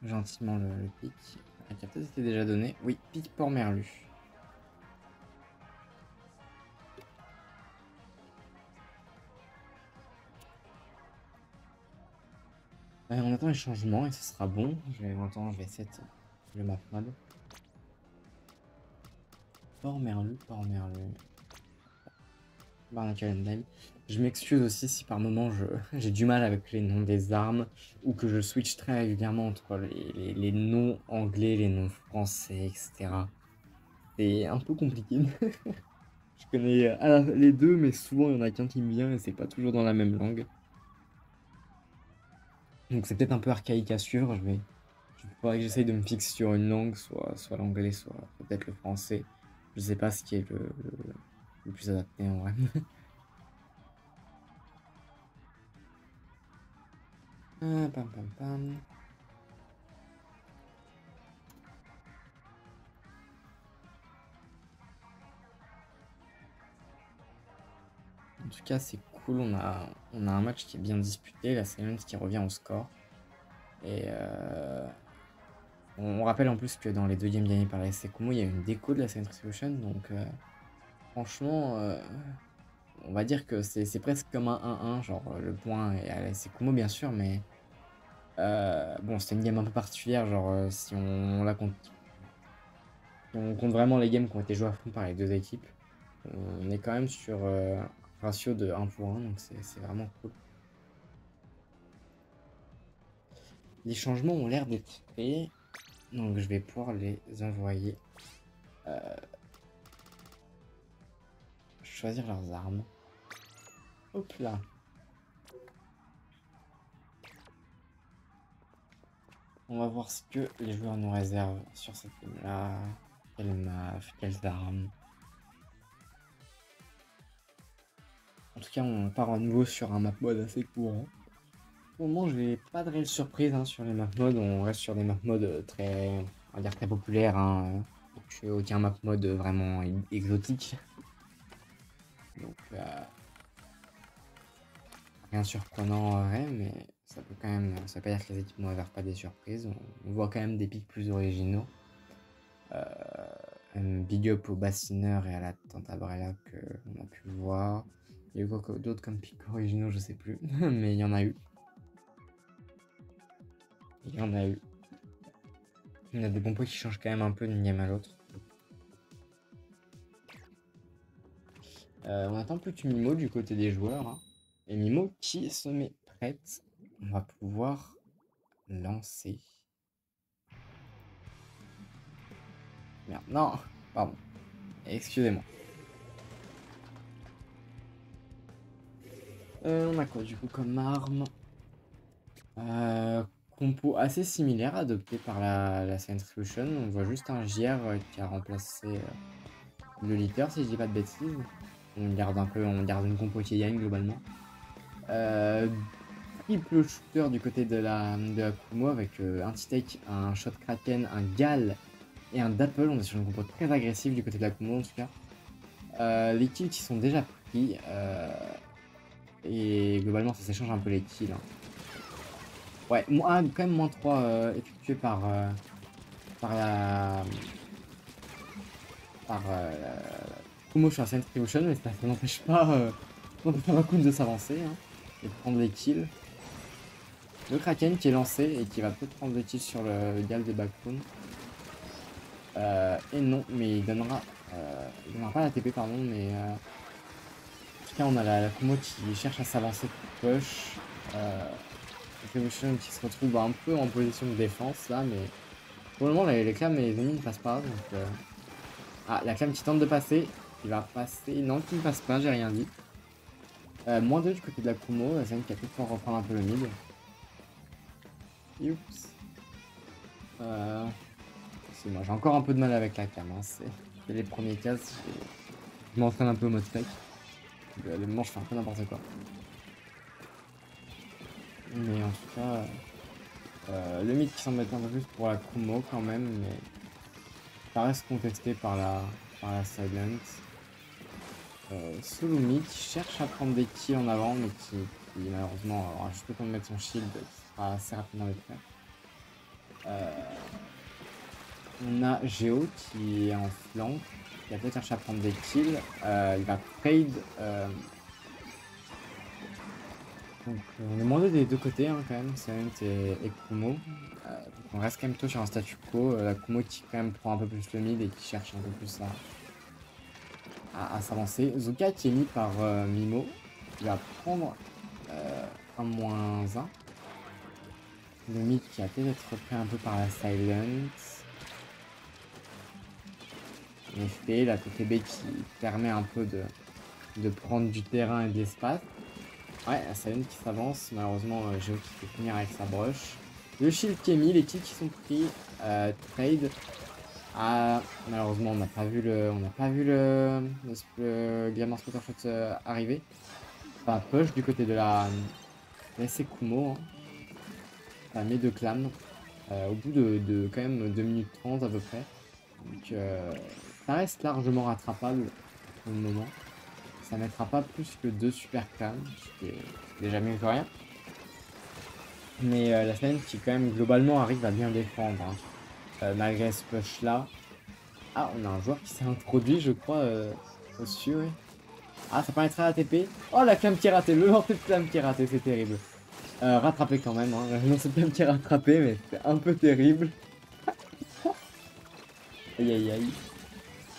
gentiment le pic. La capteur était déjà donné. Oui, pic Port-Merlu. On attend les changements et ce sera bon. Maintenant, je vais set le map mode. Port-Merlu. Barnacle Endime. Je m'excuse aussi si par moment j'ai du mal avec les noms des armes ou que je switch très régulièrement entre les noms anglais, les noms français, etc. C'est un peu compliqué. Je connais les deux, mais souvent il y en a qu'un qui me vient et c'est pas toujours dans la même langue. Donc c'est peut-être un peu archaïque à suivre. Il faudrait que j'essaye de me fixer sur une langue, soit l'anglais, soit peut-être le français. Je sais pas ce qui est le plus adapté en vrai. Pam. En tout cas, c'est cool. On a un match qui est bien disputé. La Silent qui revient au score. Et on rappelle en plus que dans les deux games gagnés par la SC Kumo, il y a une déco de la Silent Retribution. Donc, franchement, on va dire que c'est presque comme un 1-1. Genre, le point est à la SC Kumo, bien sûr. Mais bon, c'était une game un peu particulière. Genre, si on la compte. on compte vraiment les games qui ont été joués à fond par les deux équipes, on est quand même sur un ratio de 1 pour 1, donc c'est vraiment cool. Les changements ont l'air d'être faits, donc je vais pouvoir les envoyer. Choisir leurs armes. Hop là. On va voir ce que les joueurs nous réservent sur cette game-là. Quelle map, quelles armes. En tout cas, on part à nouveau sur un map mode assez courant. Pour le moment, je n'ai pas de réelle surprise hein, sur les map modes. On reste sur des map modes très, on va dire très populaires. Hein. Aucun map mode vraiment exotique. Donc, rien de surprenant en vrai, mais ça peut quand même, ça veut pas dire que les équipes ne réservent pas des surprises. On voit quand même des pics plus originaux. Un big up au bassineur et à la Tentabrella que on a pu voir. Il y a eu quoi d'autre comme pics originaux, je sais plus, mais il y en a eu. Il y en a eu. Il y a des bons points qui changent quand même un peu d'une game à l'autre. On attend plus que Mimo du côté des joueurs. Hein. Et Mimo qui se met prête. On va pouvoir lancer. Merde, non, pardon. Excusez-moi. On a quoi du coup comme arme? Compo assez similaire adopté par la Science Fusion. On voit juste un JR qui a remplacé le Litter si je dis pas de bêtises. On garde une compo qui gagne globalement. Triple shooter du côté de la Kumo avec un T-Take, un Shot Kraken, un Gal et un Dapple. On est sur une compo très agressive du côté de la Kumo en tout cas. Les kills qui sont déjà pris et globalement ça s'échange un peu les kills. Hein. Ouais, quand même moins 3 effectués par la Kumo sur la Science Fusion, mais ça n'empêche pas Raccoon de s'avancer hein, et de prendre les kills. Le Kraken qui est lancé et qui va peut-être prendre des kills sur le Gal de Backroom. Et non, mais il donnera pas la TP pardon, mais en tout cas on a la Kumo qui cherche à s'avancer pour push. Revolution qui se retrouve un peu en position de défense là, mais pour le moment les clams et les ennemis ne passent pas. Donc, la clam qui tente de passer, qui va passer, non qui ne passe pas, j'ai rien dit. Moins 2 du côté de la Kumo, la Zen qui a peut-être pour reprendre un peu le mid. Oups. C'est moi, j'ai encore un peu de mal avec la cam, hein. C'est les premiers cases, je m'entraîne un peu au mode spec. Le moment je fais un peu n'importe quoi. Mais en tout cas, le mid qui semble être un peu plus pour la Kumo quand même, mais ça reste contesté par la Silent. Solo mid qui cherche à prendre des kills en avant, mais qui malheureusement aura juste le temps de mettre son shield, qui sera assez rapidement détruit. On a Géo qui est en flanc, qui a peut-être cherché à prendre des kills. Il va trade. Donc on est moins deux des deux côtés hein, quand même, Silent et Kumo. Donc on reste quand même plutôt sur un statu quo. La Kumo qui quand même prend un peu plus le mid et qui cherche un peu plus à s'avancer. Zuka qui est mis par Mimo. Il va prendre un -1. Le mid qui a peut-être être repris un peu par la Silent. En effet, la TTB qui permet un peu de prendre du terrain et de l'espace. Ouais, la Silent qui s'avance, malheureusement Géo qui peut finir avec sa broche. Le shield qui est mis, les kills qui sont pris, trade. Malheureusement on n'a pas vu le Glamour Scooter Shot arriver. Enfin, push du côté de la SC Kumo. Hein. Ça met 2 clams. Au bout de quand même 2 minutes 30 à peu près. Donc ça reste largement rattrapable pour le moment. Ça mettra pas plus que 2 super clams, ce qui est déjà mieux que rien. Mais la Silent qui quand même globalement arrive à bien défendre. Hein. Malgré ce push là. Ah, on a un joueur qui s'est introduit je crois au-dessus, ouais. Ah, ça permettrait à la TP. Oh, la clam qui est ratée, le lancer de clam qui est raté, c'est terrible. Rattrapé quand même, hein. Le lancer de clam qui est rattrapé, mais c'est un peu terrible. Aïe aïe aïe.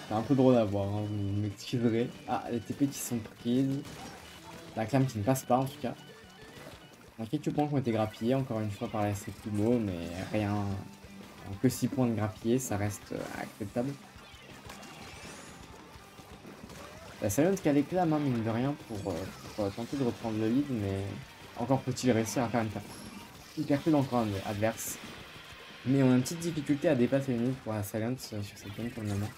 C'est un peu drôle à voir, hein, vous m'excuserez. Ah, les TP qui sont prises. La clame qui ne passe pas en tout cas. Il y a quelques points qui ont été grappillés encore une fois par la SC Kumo, mais rien. Que 6 points de grappillés, ça reste acceptable. La Silent qui a les clames, hein, mine de rien, pour tenter de reprendre le lead, mais encore peut-il réussir à faire une perte hyper cool dans le camp adverse. Mais on a une petite difficulté à dépasser les limites pour la Silent sur cette game pour le moment.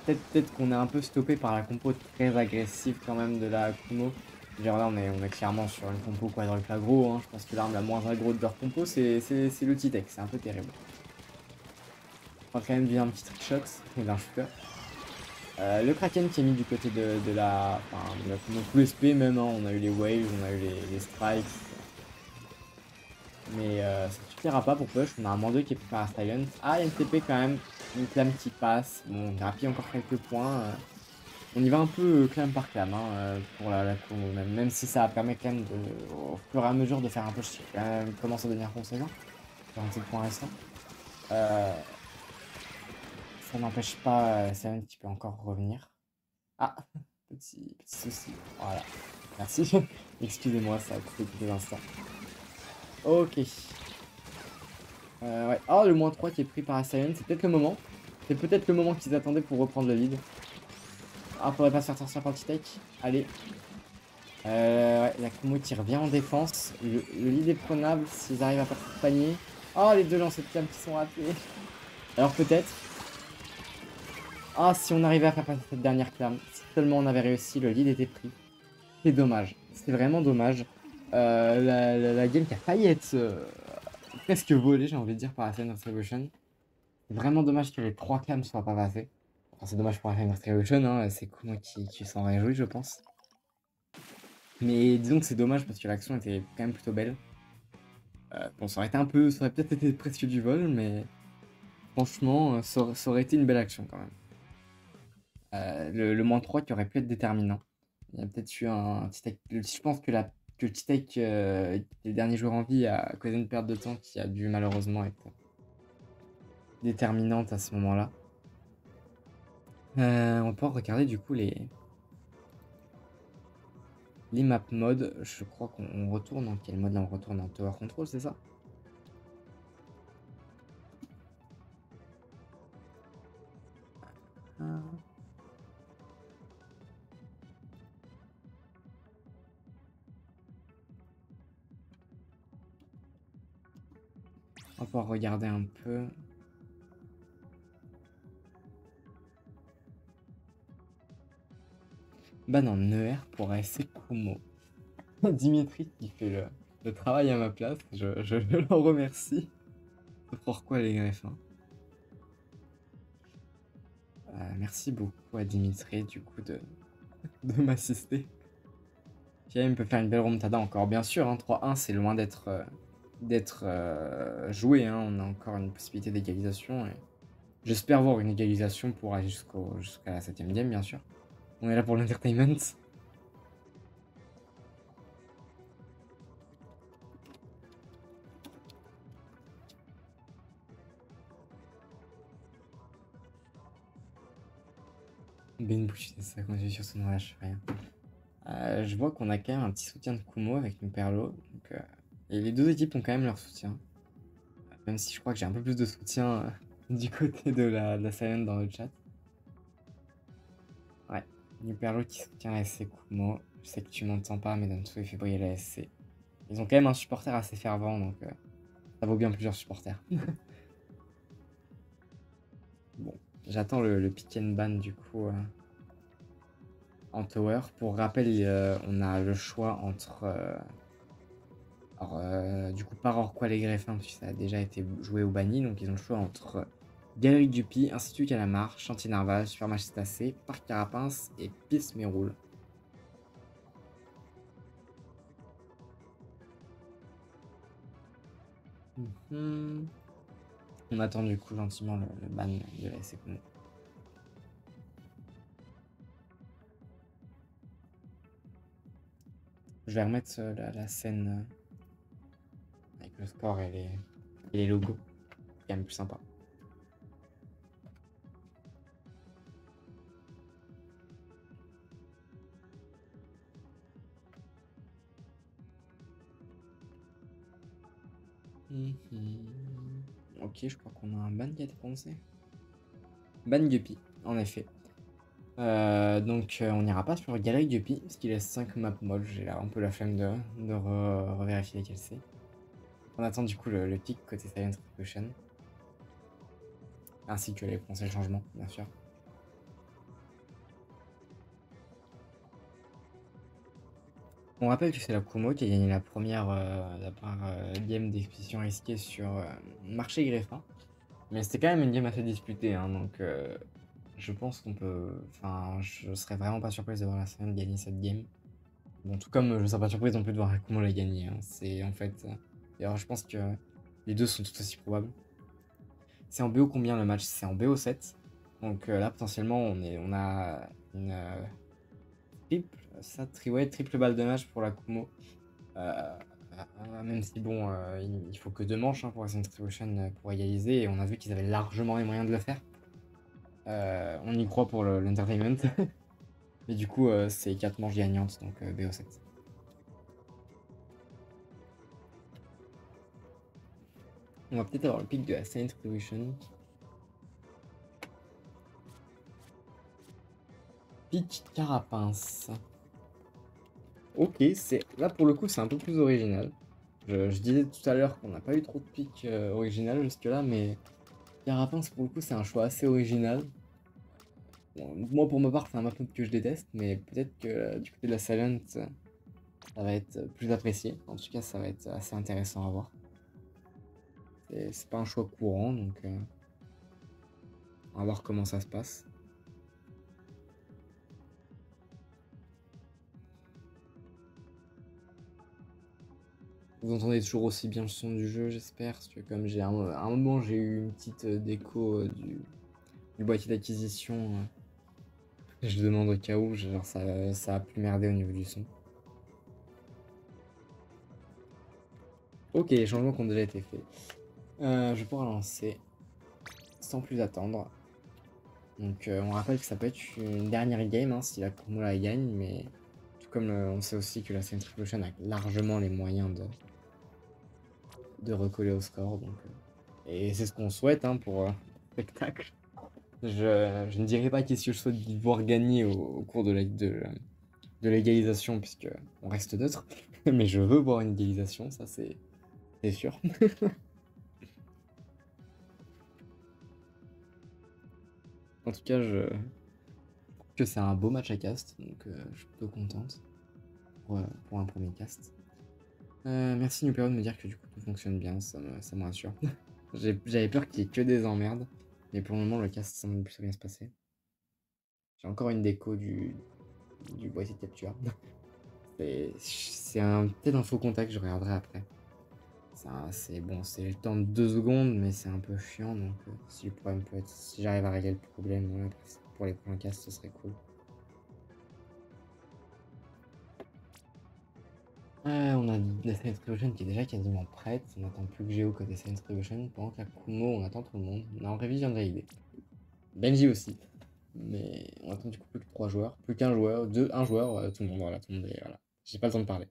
Peut-être qu'on est un peu stoppé par la compo très agressive quand même de la Kumo. Genre là on est clairement sur une compo quadruple aggro, hein. Je pense que l'arme la moins aggro de leur compo c'est le T-Tech, c'est un peu terrible. On va quand même vivre un petit trickshot et d'un shooter. Le Kraken qui est mis du côté de la Kumo full SP même, hein. On a eu les waves, on a eu les strikes. Mais ça ne suffira pas pour push, on a un moins 2 qui est pris par la Silent. Ah, il y a une TP quand même, une clame qui passe. Bon, on grappille encore quelques points. On y va un peu clame par clame, hein, pour la Kumo, même si ça permet quand même au fur et à mesure de faire un push qui commence à devenir conséquent. 47 points restants. Ça n'empêche pas Silent qui peut encore revenir. Ah, petit souci. Voilà, merci. Excusez-moi, ça a coupé quelques instants. Ok. Ouais. Oh, le moins 3 qui est pris par Asylum, c'est peut-être le moment. C'est peut-être le moment qu'ils attendaient pour reprendre le lead. Ah, faudrait pas se faire sortir par le T-Tech. Allez. Ouais, la Kumo qui revient en défense. Le lead est prenable s'ils arrivent à faire le panier. Oh, les deux lancers de cam qui sont ratés. Alors peut-être. Ah, si on arrivait à faire passer cette dernière clame. Si seulement on avait réussi, le lead était pris. C'est dommage. C'est vraiment dommage. La game qui a failli être presque volée, j'ai envie de dire, par la Silent Retribution. C'est vraiment dommage que les 3 clams soient pas passés. Enfin, c'est dommage pour la Silent Retribution, hein, c'est Kumo qui s'en réjouit, je pense. Mais disons que c'est dommage parce que l'action était quand même plutôt belle. Bon, ça aurait peut-être été presque du vol, mais franchement, ça aurait été une belle action quand même. Le moins 3 qui aurait pu être déterminant. Il y a peut-être eu un T-Tech. Je pense que le T-Tech, les derniers jours en vie, a causé une perte de temps qui a dû malheureusement être déterminante à ce moment-là. On peut regarder du coup les map modes. Je crois qu'on retourne dans quel mode là? On retourne en Tower Control, c'est ça? On va pouvoir regarder un peu. Ban en ER pour ASC Kumo. Dimitri qui fait le travail à ma place. Je le remercie. Pourquoi les greffes, hein. Merci beaucoup à Dimitri du coup de m'assister. Pierre peut faire une belle remontada encore, bien sûr, hein, 3-1 c'est loin d'être joué, hein. On a encore une possibilité d'égalisation et j'espère voir une égalisation pour aller jusqu'à la 7ème game, bien sûr. On est là pour l'entertainment. Ben Bouch, ça continue sur son lâche rien. Je vois qu'on a quand même un petit soutien de Kumo avec Nuperlo. Donc, et les deux équipes ont quand même leur soutien. Même si je crois que j'ai un peu plus de soutien du côté de la Silent dans le chat. Ouais, Nuperlo qui soutient la SC Kumo. Je sais que tu m'entends pas, mais Danto il fait briller la SC. Ils ont quand même un supporter assez fervent, donc ça vaut bien plusieurs supporters. Bon, j'attends le pick and ban du coup en tower. Pour rappel, on a le choix entre... du coup, par Orqual et Greffin, puisque ça a déjà été joué ou banni, donc ils ont le choix entre Galerie Dupi, Institut Calamar, Chantier Narval, Super Magistacé, Parc Carapince et Pisse Méroule. On attend du coup gentiment le ban de la SC Kumo. Je vais remettre la scène avec le score et les logos. quand même plus sympa. Ok, je crois qu'on a un ban qui a été prononcé. Ban Guppy, en effet. Donc on n'ira pas sur Galerie Guppy, parce qu'il laisse 5 maps mods. J'ai là un peu la flemme de revérifier lesquels c'est. On attend du coup le pic côté Silent Retribution. Ainsi que les potentiels changements, bien sûr. On rappelle que c'est la Kumo qui a gagné la première game d'expédition risquée sur Marché Greffin. Mais c'était quand même une game assez disputée, hein, donc je pense qu'on peut... Enfin, je serais vraiment pas surprise de voir la semaine gagner cette game. Bon, tout comme je serais pas surprise non plus de voir Kumo la gagner. Hein. C'est en fait... D'ailleurs, je pense que les deux sont tout aussi probables. C'est en BO combien le match? C'est en BO 7. Donc là, potentiellement, on a une triple balle de match pour la Kumo. Même si bon, il faut que 2 manches hein, pour Ascent Retribution pour égaliser, et on a vu qu'ils avaient largement les moyens de le faire. On y croit pour l'entertainment. Mais du coup, c'est 4 manches gagnantes, donc BO7. On va peut-être avoir le pic de Ascent Retribution. Pic Carapace. Ok, là pour le coup c'est un peu plus original. Je disais tout à l'heure qu'on n'a pas eu trop de pics original jusque là, mais Carapace pour le coup c'est un choix assez original. Bon, moi pour ma part c'est un map que je déteste, mais peut-être que du côté de la Silent ça va être plus apprécié. En tout cas ça va être assez intéressant à voir. C'est pas un choix courant, donc on va voir comment ça se passe. Vous entendez toujours aussi bien le son du jeu, j'espère, parce que comme à un moment j'ai eu une petite déco du boîtier d'acquisition, je demande au cas où, genre ça a pu merder au niveau du son. Ok, les changements qui ont déjà été faits. Je vais pouvoir lancer sans plus attendre. Donc on rappelle que ça peut être une dernière game hein, si la Kumo la gagne, mais tout comme on sait aussi que la Silent Retribution a largement les moyens de recoller au score. Donc, et c'est ce qu'on souhaite hein, pour le spectacle. Je ne dirais pas qu'est-ce que je souhaite voir gagner au cours de l'égalisation, puisque on reste neutre, mais je veux voir une égalisation, ça c'est sûr. En tout cas, je trouve que c'est un beau match à cast, donc je suis plutôt contente pour un premier cast. Merci Nupero de me dire que du coup tout fonctionne bien, ça me rassure. J'avais peur qu'il y ait que des emmerdes, mais pour le moment le cast semble plutôt bien se passer. J'ai encore une déco du boîtier de capture. C'est peut-être un faux contact, je regarderai après. C'est bon, c'est le temps de 2 secondes, mais c'est un peu chiant, donc si le problème peut être... Si j'arrive à régler le problème ouais, pour les prochains casts, ce serait cool. On a la Silent Retribution qui est déjà quasiment prête. On n'attend plus que Géo côté Silent Retribution. Pendant que la Kumo, on attend tout le monde. On révisionnerait l'idée. Benji aussi. Mais on attend du coup plus que 3 joueurs. Plus qu'un joueur. Un joueur. Tout le monde, voilà. Tout le monde est, voilà. J'ai pas le temps de parler.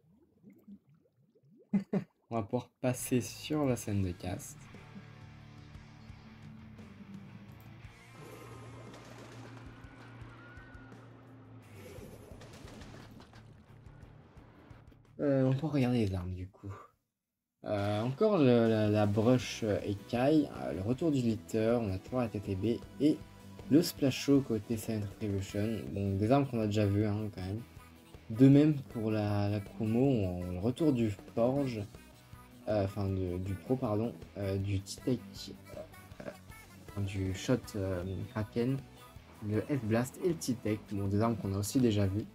On va pouvoir passer sur la scène de cast. On peut regarder les armes du coup. Encore la brush écaille, le retour du litter, on a toujours la TTB et le splash show côté Silent Retribution. Bon, des armes qu'on a déjà vues hein, quand même. De même pour la promo, on le retour du Forge, du Pro pardon, du T-Tech, du Shot Kraken, le F-Blast et le T-Tech, bon, des armes qu'on a aussi déjà vues.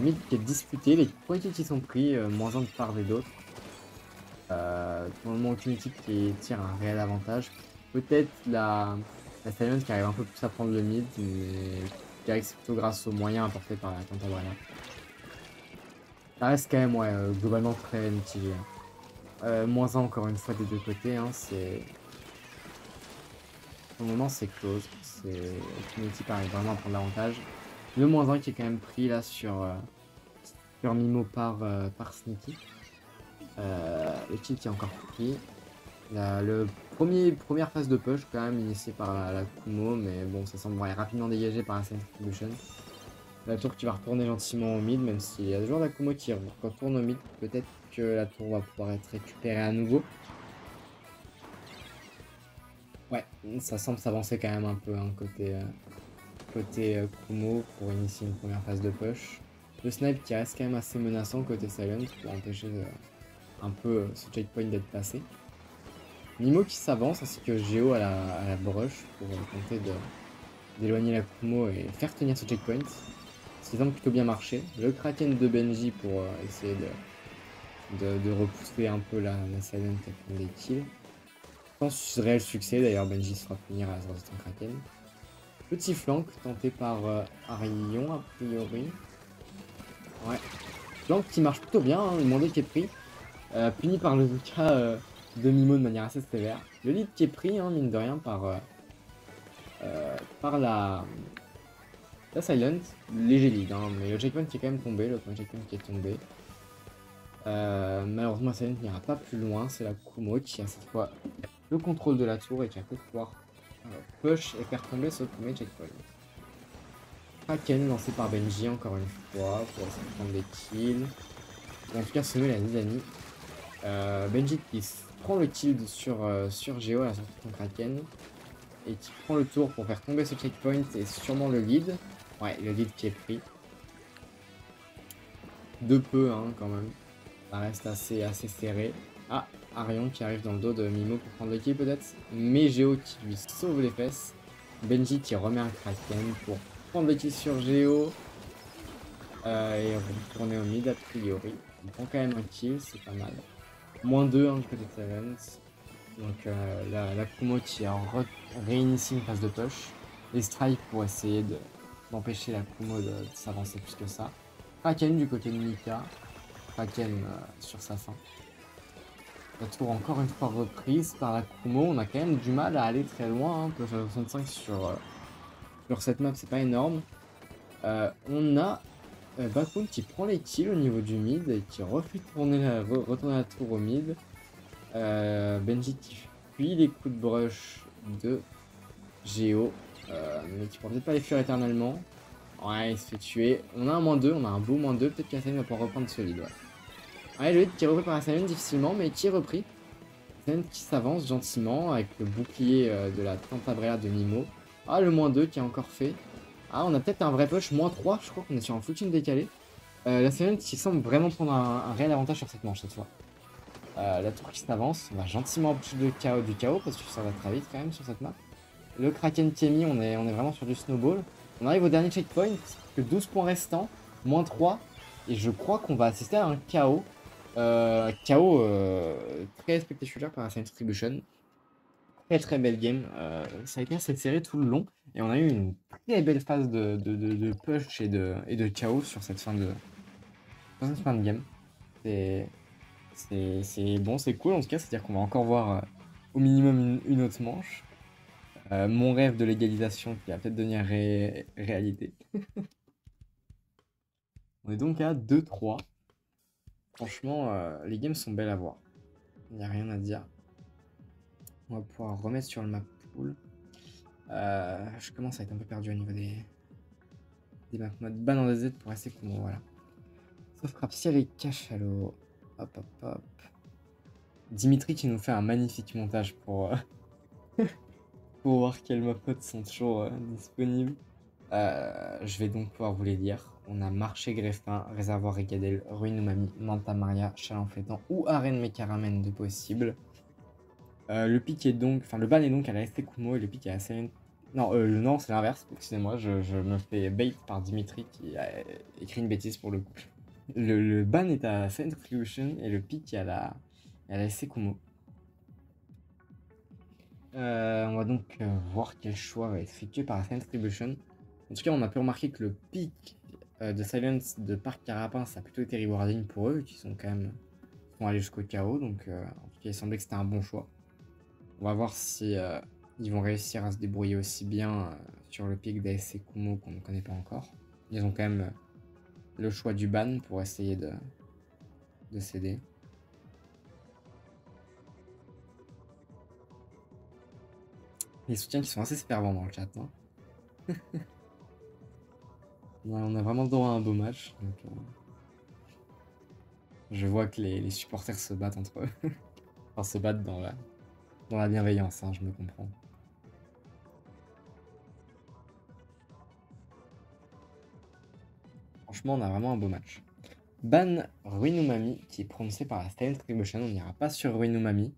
Mid qui est disputé, les points qui sont pris, moins 1 de part et d'autre. Pour le moment, aucune équipe qui tire un réel avantage. Peut-être la Silent qui arrive un peu plus à prendre le mid, mais je dirais que c'est plutôt grâce aux moyens apportés par la Cantabria. Ça reste quand même globalement très mitigé. Moins 1 encore une fois des deux côtés, hein, Pour le moment, c'est close. Trinity arrive vraiment à prendre l'avantage. Le -1 qui est quand même pris là sur Mimo par Sneaky. Le kill qui est encore pris. Le première phase de push quand même initiée par la Kumo, mais bon, ça semble rapidement dégagé par la Silent Distribution. La tour qui va retourner gentiment au mid, même s'il y a toujours la Kumo qui retourne au mid. Peut-être que la tour va pouvoir être récupérée à nouveau. Ouais, ça semble s'avancer quand même un peu hein, côté Kumo pour initier une première phase de push. Le snipe qui reste quand même assez menaçant côté Silent pour empêcher un peu ce checkpoint d'être passé. Mimo qui s'avance ainsi que Géo à la brush pour tenter d'éloigner la Kumo et faire tenir ce checkpoint. Ce qui semble plutôt bien marcher. Le Kraken de Benji pour essayer de repousser un peu la Silent à prendre des kills. Sans réel succès, d'ailleurs Benji se fera punir à la sortie de son Kraken. Petit flank tenté par Arion a priori. Ouais. Flank qui marche plutôt bien, hein, le mandé qui est pris. Puni par le Zuka de Mimo de manière assez sévère. Le lead qui est pris, hein, mine de rien, par la Silent. Léger lead, hein, mais le checkpoint qui est quand même tombé, le premier checkpoint qui est tombé. Malheureusement, Silent n'ira pas plus loin. C'est la Kumo qui a cette fois le contrôle de la tour et qui va peut-être pouvoir push et faire tomber ce premier checkpoint. Kraken lancé par Benji encore une fois pour essayer de prendre des kills. Et en tout cas, semer la Nidani. Benji qui prend le kill sur Géo à la sortie de son Kraken et qui prend le tour pour faire tomber ce checkpoint et sûrement le lead. Ouais, le lead qui est pris. De peu, hein, quand même. Ça reste assez serré. Ah, Arion qui arrive dans le dos de Mimo pour prendre le kill peut-être. Mais Géo qui lui sauve les fesses. Benji qui remet un Kraken pour prendre le kill sur Géo. Et retourner au mid a priori. On prend quand même un kill, c'est pas mal. -2 hein, du côté de Silent. Donc la Kumo qui a réinitié une phase de push. Les strikes pour essayer d'empêcher la Kumo de s'avancer plus que ça. Kraken du côté de Mika. Kraken sur sa fin. La tour encore une fois reprise par la Kumo. On a quand même du mal à aller très loin. Hein. 65 sur cette map, c'est pas énorme. On a Bakun qui prend les kills au niveau du mid et qui refuse de retourner la tour au mid. Benji qui fuit les coups de brush de Géo, mais qui pourra peut-être pas les fuir éternellement. Ouais, il se fait tuer. On a un -2, on a un beau -2. Peut-être qu'Asaline va pouvoir reprendre ce lead. Ouais, le lead qui est repris par Asaline difficilement, mais qui est repris. Asaline qui s'avance gentiment avec le bouclier de la Tantabrea de Mimo. Ah, le -2 qui est encore fait. Ah, on a peut-être un vrai push, -3. Je crois qu'on est sur un full team décalé. La Silent qui semble vraiment prendre un réel avantage sur cette manche cette fois. La tour qui s'avance, on va gentiment empêcher du chaos parce que ça va très vite quand même sur cette map. Le Kraken qui est mis, on est vraiment sur du snowball. On arrive au dernier checkpoint, que 12 points restants, -3. Et je crois qu'on va assister à un chaos. Chaos très spectaculaire par la Silent Distribution. Très belle game. Ça a été assez serré tout le long. Et on a eu une très belle phase de push et de chaos sur cette fin de game. C'est bon, c'est cool en tout cas, c'est-à-dire qu'on va encore voir au minimum une autre manche. Mon rêve de l'égalisation qui va peut-être devenir réalité. On est donc à 2-3. Franchement, les games sont belles à voir. Il n'y a rien à dire. On va pouvoir remettre sur le map pool. Je commence à être un peu perdu au niveau des map modes. Ban en DZ pour rester comme voilà. Sauf Rapsiel et Cachalo. Hop. Dimitri qui nous fait un magnifique montage pour voir quels map modes sont toujours disponibles. Je vais donc pouvoir vous les dire. On a Marché Greffin, Réservoir Rigadel, Ruine Umami, Manta Maria, Chaland Flétan ou Arène Mekaramen de possible. Le pic est donc, enfin le ban est donc à la ST Kumo et le pic est à Silent. Non, non c'est l'inverse, excusez-moi, je me fais bait par Dimitri qui a écrit une bêtise pour le coup. Le ban est à Silent Distribution et le pic est à la ST Kumo. On va donc voir quel choix va être effectué par la Silent Distribution. En tout cas, on a pu remarquer que le pic de Silence de Parc Carapin, ça a plutôt été rewarding pour eux, qui sont quand même allés jusqu'au chaos. Donc, en tout cas, il semblait que c'était un bon choix. On va voir si ils vont réussir à se débrouiller aussi bien sur le pic d'ASC Kumo qu'on ne connaît pas encore. Ils ont quand même le choix du ban pour essayer de céder. Les soutiens qui sont assez fervents dans le chat. Hein. On a vraiment droit à un beau match. Donc, je vois que les supporters se battent entre eux. Enfin, se battent dans la bienveillance, hein, je me comprends. Franchement, on a vraiment un beau match. Ban Ruinumami, qui est prononcé par la Silent Retribution. On n'ira pas sur Ruinumami.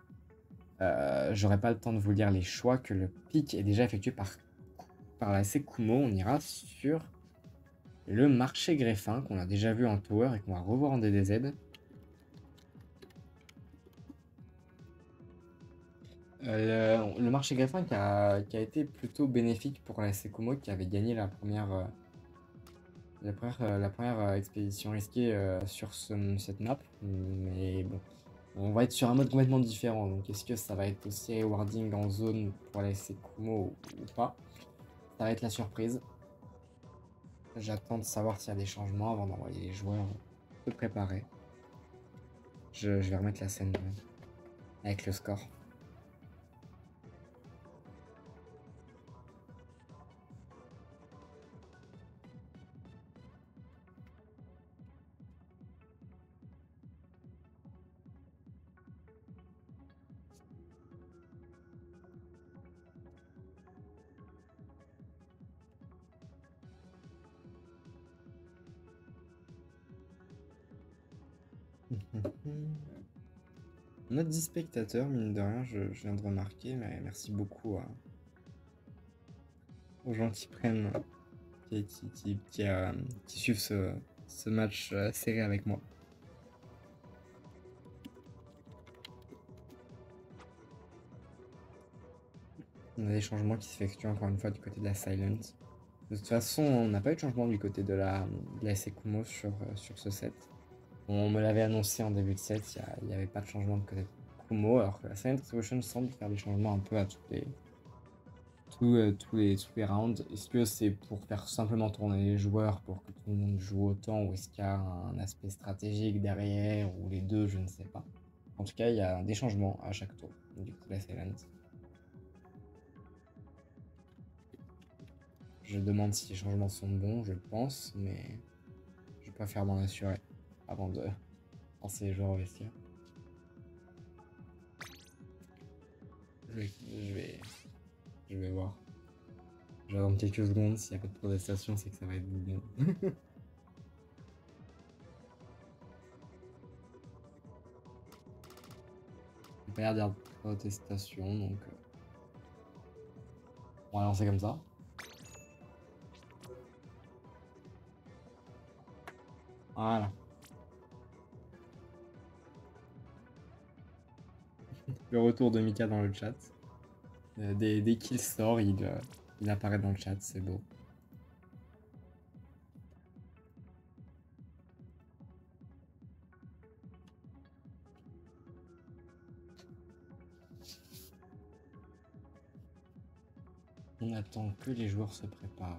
J'aurai pas le temps de vous lire les choix que le pic est déjà effectué par la SC Kumo. On ira sur le marché greffin qu'on a déjà vu en tower et qu'on va revoir en DDZ. Le marché greffin qui a été plutôt bénéfique pour la SC Kumo qui avait gagné la première expédition risquée sur cette map. Mais bon, on va être sur un mode complètement différent. Donc est-ce que ça va être aussi rewarding en zone pour la SC Kumo ou pas? Ça va être la surprise. J'attends de savoir s'il y a des changements avant d'envoyer les joueurs se préparer. Je vais remettre la scène avec le score. On a 10 spectateurs, mine de rien, je viens de remarquer, mais merci beaucoup aux gens qui prennent, qui suivent ce match serré avec moi. On a des changements qui s'effectuent encore une fois du côté de la Silent. De toute façon, on n'a pas eu de changement du côté de la SC Kumo sur ce set. On me l'avait annoncé en début de set, il n'y avait pas de changement de côté de Kumo, alors que la Silent Retribution semble faire des changements un peu à tous les rounds. Est-ce que c'est pour faire simplement tourner les joueurs pour que tout le monde joue autant, ou est-ce qu'il y a un aspect stratégique derrière, ou les deux, je ne sais pas. En tout cas, il y a des changements à chaque tour du côté de la Silent. Je demande si les changements sont bons, je pense, mais je préfère m'en assurer avant de lancer les joueurs au vestiaire. Je vais voir. Je vais attendre quelques secondes, s'il n'y a pas de protestation, c'est que ça va être bon. Il n'y a pas l'air d'avoir de protestation, donc on va lancer comme ça. Voilà. Le retour de Mika dans le chat. Dès qu'il sort, il apparaît dans le chat, c'est beau. On attend que les joueurs se préparent.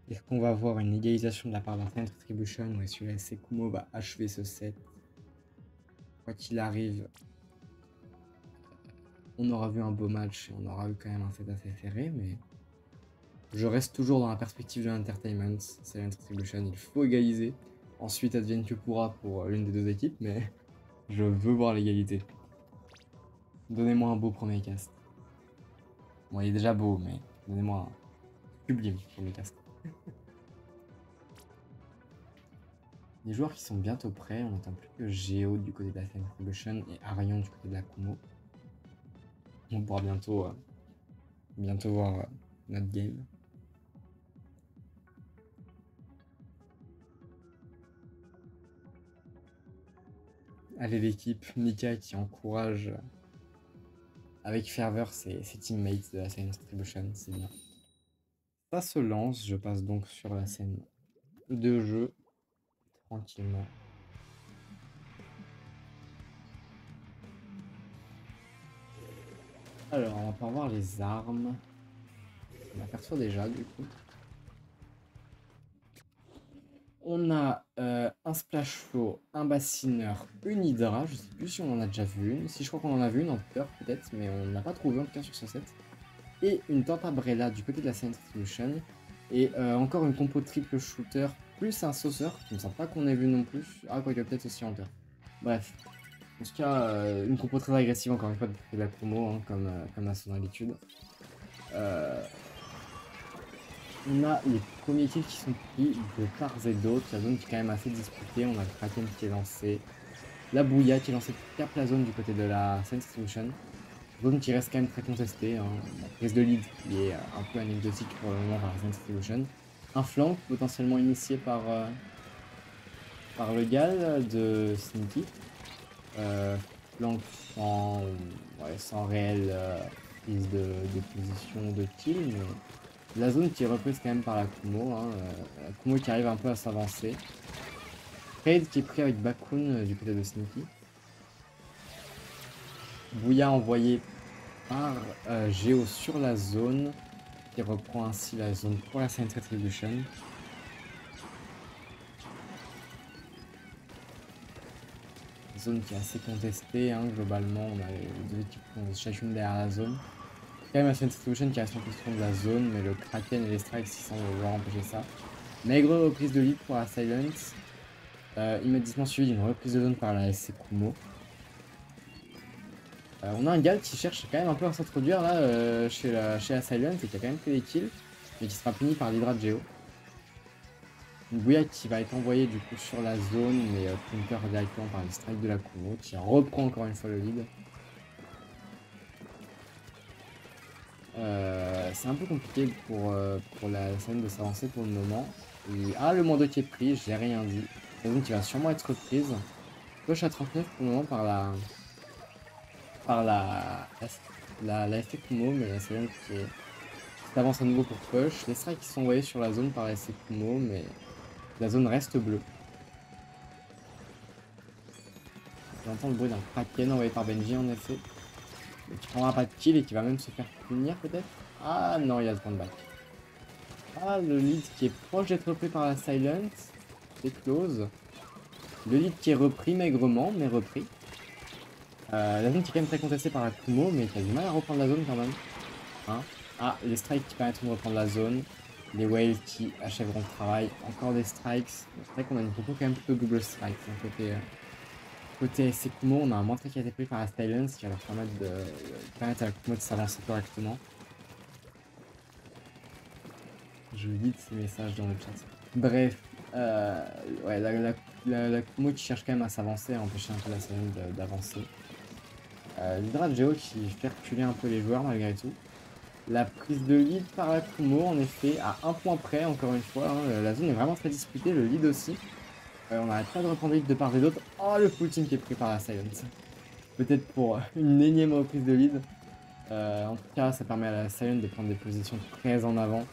Est-ce qu'on va avoir une égalisation de la part de la Silent Retribution ou est-ce que la SC Kumo va achever ce set? Quoi qu'il arrive, on aura vu un beau match et on aura eu quand même un set assez serré, mais je reste toujours dans la perspective de l'entertainment. Silent Retribution, il faut égaliser. Ensuite, advienne que pourra pour l'une des deux équipes, mais je veux voir l'égalité. Donnez-moi un beau premier cast. Bon, il est déjà beau, mais donnez-moi un sublime premier cast. Les joueurs qui sont bientôt prêts, on n'attend plus que Géo du côté de la Silent Retribution et Arion du côté de la Kumo. On pourra bientôt voir notre game. Allez l'équipe, Mika qui encourage avec ferveur ses teammates de la Silent Retribution, c'est bien. Ça se lance, je passe donc sur la scène de jeu, tranquillement. Alors, on va pas voir les armes. On aperçoit déjà, du coup. On a un splash flow, un bassineur, une hydra. Je sais plus si on en a déjà vu une. Si je crois qu'on en a vu une en peur peut-être, mais on n'a pas trouvé en tout cas sur ce set. Et une Tentabrella du côté de la Silent Retribution. Et encore une compo triple shooter plus un sauceur. Il me semble pas qu'on ait vu non plus. Ah, quoique peut-être aussi Hunter. Bref. En tout cas, une compo très agressive encore une fois de la promo, hein, comme à son habitude. On a les premiers kills qui sont pris de part et d'autre. La zone qui est quand même assez disputée. On a le Kraken qui est lancé. La Bouilla qui est lancée qui tape la zone du côté de la Silent Retribution. Zone qui reste quand même très contestée. Hein. La prise de lead qui est un peu anecdotique pour le moment par la Silent Retribution. Un flank potentiellement initié par le Gal de Sneaky. Flank sans réelle prise de position de kill. Mais la zone qui est reprise quand même par la Kumo. Hein. La Kumo qui arrive un peu à s'avancer. Trade qui est pris avec Bakun du côté de Sneaky. Bouya envoyé par Géo sur la zone, qui reprend ainsi la zone pour la Silent Retribution. Zone qui est assez contestée, hein, globalement, on a les deux équipes qui sont chacune derrière la zone. Quand même la Silent Retribution qui reste en position de la zone, mais le Kraken et les Strikes ils semblent vouloir empêcher ça. Maigre reprise de lead pour la Silence, immédiatement suivi d'une reprise de zone par la SC Kumo. On a un Gal qui cherche quand même un peu à s'introduire là chez la Silent et qui a quand même fait des kills, mais qui sera puni par l'Hydra de Géo. Une Bouilla qui va être envoyée du coup sur la zone, mais counter directement par les strikes de la Kumo, qui reprend encore une fois le lead. C'est un peu compliqué pour la scène de s'avancer pour le moment. Et, le moins 2 qui est pris, j'ai rien dit. La zone qui va sûrement être reprise. Push à 39 pour le moment par la ST Kumo, mais la Silent qui s'avance à nouveau pour push. Les strikes qui sont envoyés sur la zone par la ST Kumo, mais la zone reste bleue. J'entends le bruit d'un Kraken envoyé par Benji en effet. Mais qui prendra pas de kill et qui va même se faire punir peut-être. Ah non, il y a le point de back. Ah, le lead qui est proche d'être repris par la Silent. C'est close. Le lead qui est repris maigrement, mais repris. La zone qui est quand même très contestée par la Kumo, mais qui a du mal à reprendre la zone quand même. Hein, les strikes qui permettront de reprendre la zone. Les whales qui achèveront le travail. Encore des strikes. C'est vrai qu'on a une compo quand même plutôt double strike. Côté SC Kumo, on a un mantra qui a été pris par la Silence qui va leur permettre à la Kumo de s'avancer correctement. Je lis ces messages dans le chat. Bref, ouais, la Kumo qui cherche quand même à s'avancer, à empêcher un peu la Silence d'avancer. L'Hydra de Géo qui fait reculer un peu les joueurs malgré tout. La prise de lead par la Kumo, en effet, à un point près, encore une fois. Hein, la zone est vraiment très disputée, le lead aussi. On n'arrête pas de reprendre le lead de part et d'autre. Oh, le full team qui est pris par la Silence. Peut-être pour une énième reprise de lead. En tout cas, ça permet à la Silence de prendre des positions très en avant.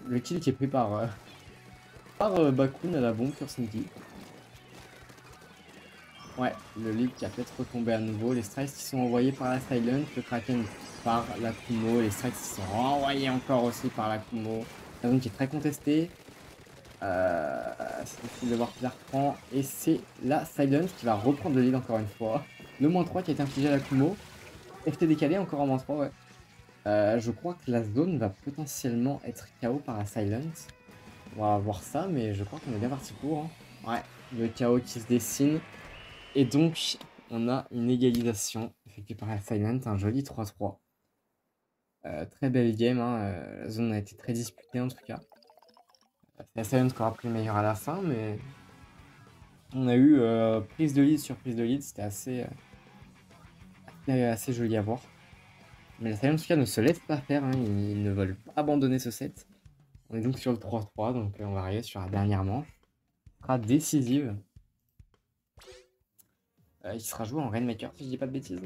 Le kill qui est pris par Bakun à la bombe sur Sneaky. Ouais, le lead qui a peut-être retombé à nouveau. Les strikes qui sont envoyés par la Silent, le Kraken par la Kumo. Les strikes qui sont renvoyés encore aussi par la Kumo. La zone qui est très contestée. C'est difficile de voir qui la reprend. Et c'est la Silent qui va reprendre le lead encore une fois. Le moins 3 qui a été infligé à la Kumo. FT décalé encore en moins 3, ouais. Je crois que la zone va potentiellement être KO par la Silent. On va voir ça, mais je crois qu'on est bien parti pour. Hein. Ouais, le KO qui se dessine. Et donc, on a une égalisation effectuée par la Silent, un joli 3-3. Très belle game, hein. La zone a été très disputée en tout cas. C'est la Silent qui aura pris le meilleur à la fin, mais on a eu prise de lead sur prise de lead, c'était assez joli à voir. Mais la Silent en tout cas ne se laisse pas faire, hein. Ils ne veulent pas abandonner ce set. On est donc sur le 3-3, donc on va arriver sur la dernière manche. Elle sera décisive. Il sera joué en Rainmaker, si je dis pas de bêtises.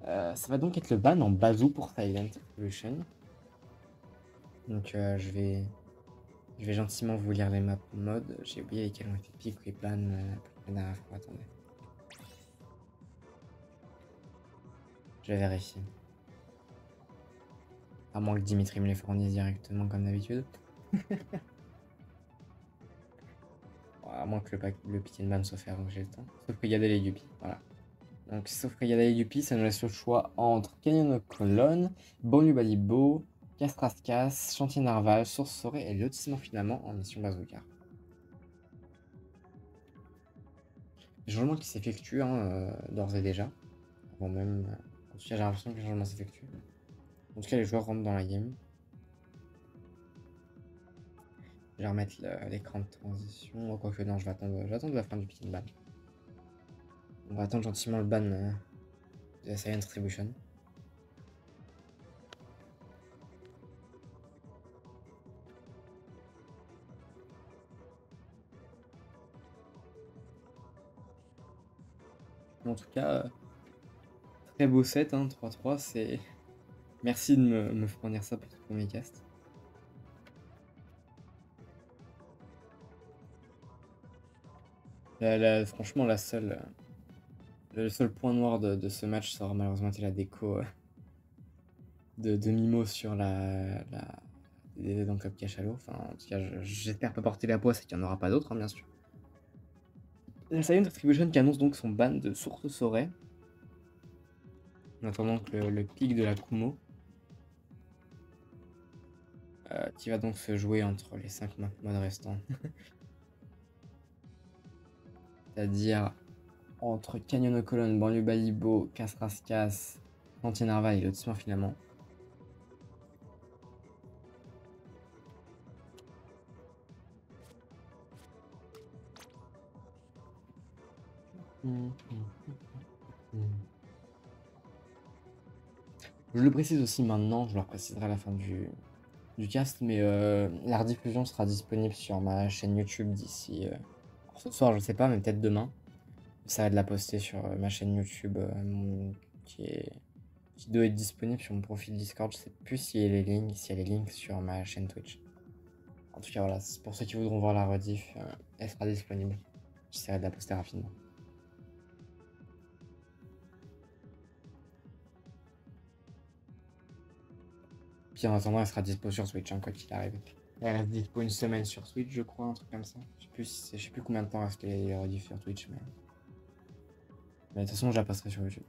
Ça va donc être le ban en bazou pour Silent Revolution. Donc je vais Je vais gentiment vous lire les maps mode. J'ai oublié lesquelles ont été piques et ban la dernière fois. Attendez. Je vais vérifier. À moins que Dimitri me les fournisse directement comme d'habitude. À moins que le pick and ban soit fait avant que j'ai le temps. Sauf qu'il y a des Yuppie, voilà. Donc sauf qu'il y a des Yuppie, ça nous laisse le choix entre Canyon of Colonne, Banlieue Balibo, Castrascas, Chantier Narval, Source Sorée et lotissement finalement en mission Bazooka. Les changements qui s'effectuent d'ores et déjà. Avant même. En tout cas, j'ai l'impression que les changements s'effectuent. En tout cas, les joueurs rentrent dans la game. Je vais remettre l'écran de transition. Oh, quoique non, je vais attendre la fin du pick and ban. On va attendre gentiment le ban de la Silent Distribution. En tout cas, très beau set, 3-3, c'est... Merci de me fournir ça pour ce premier cast. Franchement, le seul point noir de ce match sera malheureusement été la déco de Mimo sur la dans Club Cachalot. Enfin, en tout cas, j'espère pas porter la poisse et qu'il n'y en aura pas d'autres, bien sûr. La Silent Distribution qui annonce donc son ban de Source Sorée. En attendant que le pic de la Kumo. Qui va donc se jouer entre les 5 modes restants. C'est-à-dire entre Canyon of Colonne, Banlieue Balibo, Castrascas, Chantier Narval et lotissement finalement. Je le précise aussi maintenant, je le préciserai à la fin du cast, mais la rediffusion sera disponible sur ma chaîne YouTube d'ici ce soir, je sais pas, mais peut-être demain. J'essaierai de la poster sur ma chaîne YouTube qui doit être disponible sur mon profil Discord. Je sais plus si elle est link sur ma chaîne Twitch. En tout cas, voilà, pour ceux qui voudront voir la rediff, elle sera disponible. J'essaierai de la poster rapidement. Puis en attendant, elle sera dispo sur Switch, quoi qu'il arrive. Elle reste dispo une semaine sur Switch, je crois, un truc comme ça. Je sais plus combien de temps reste les rediffs sur Twitch, mais de toute façon, je la passerai sur YouTube.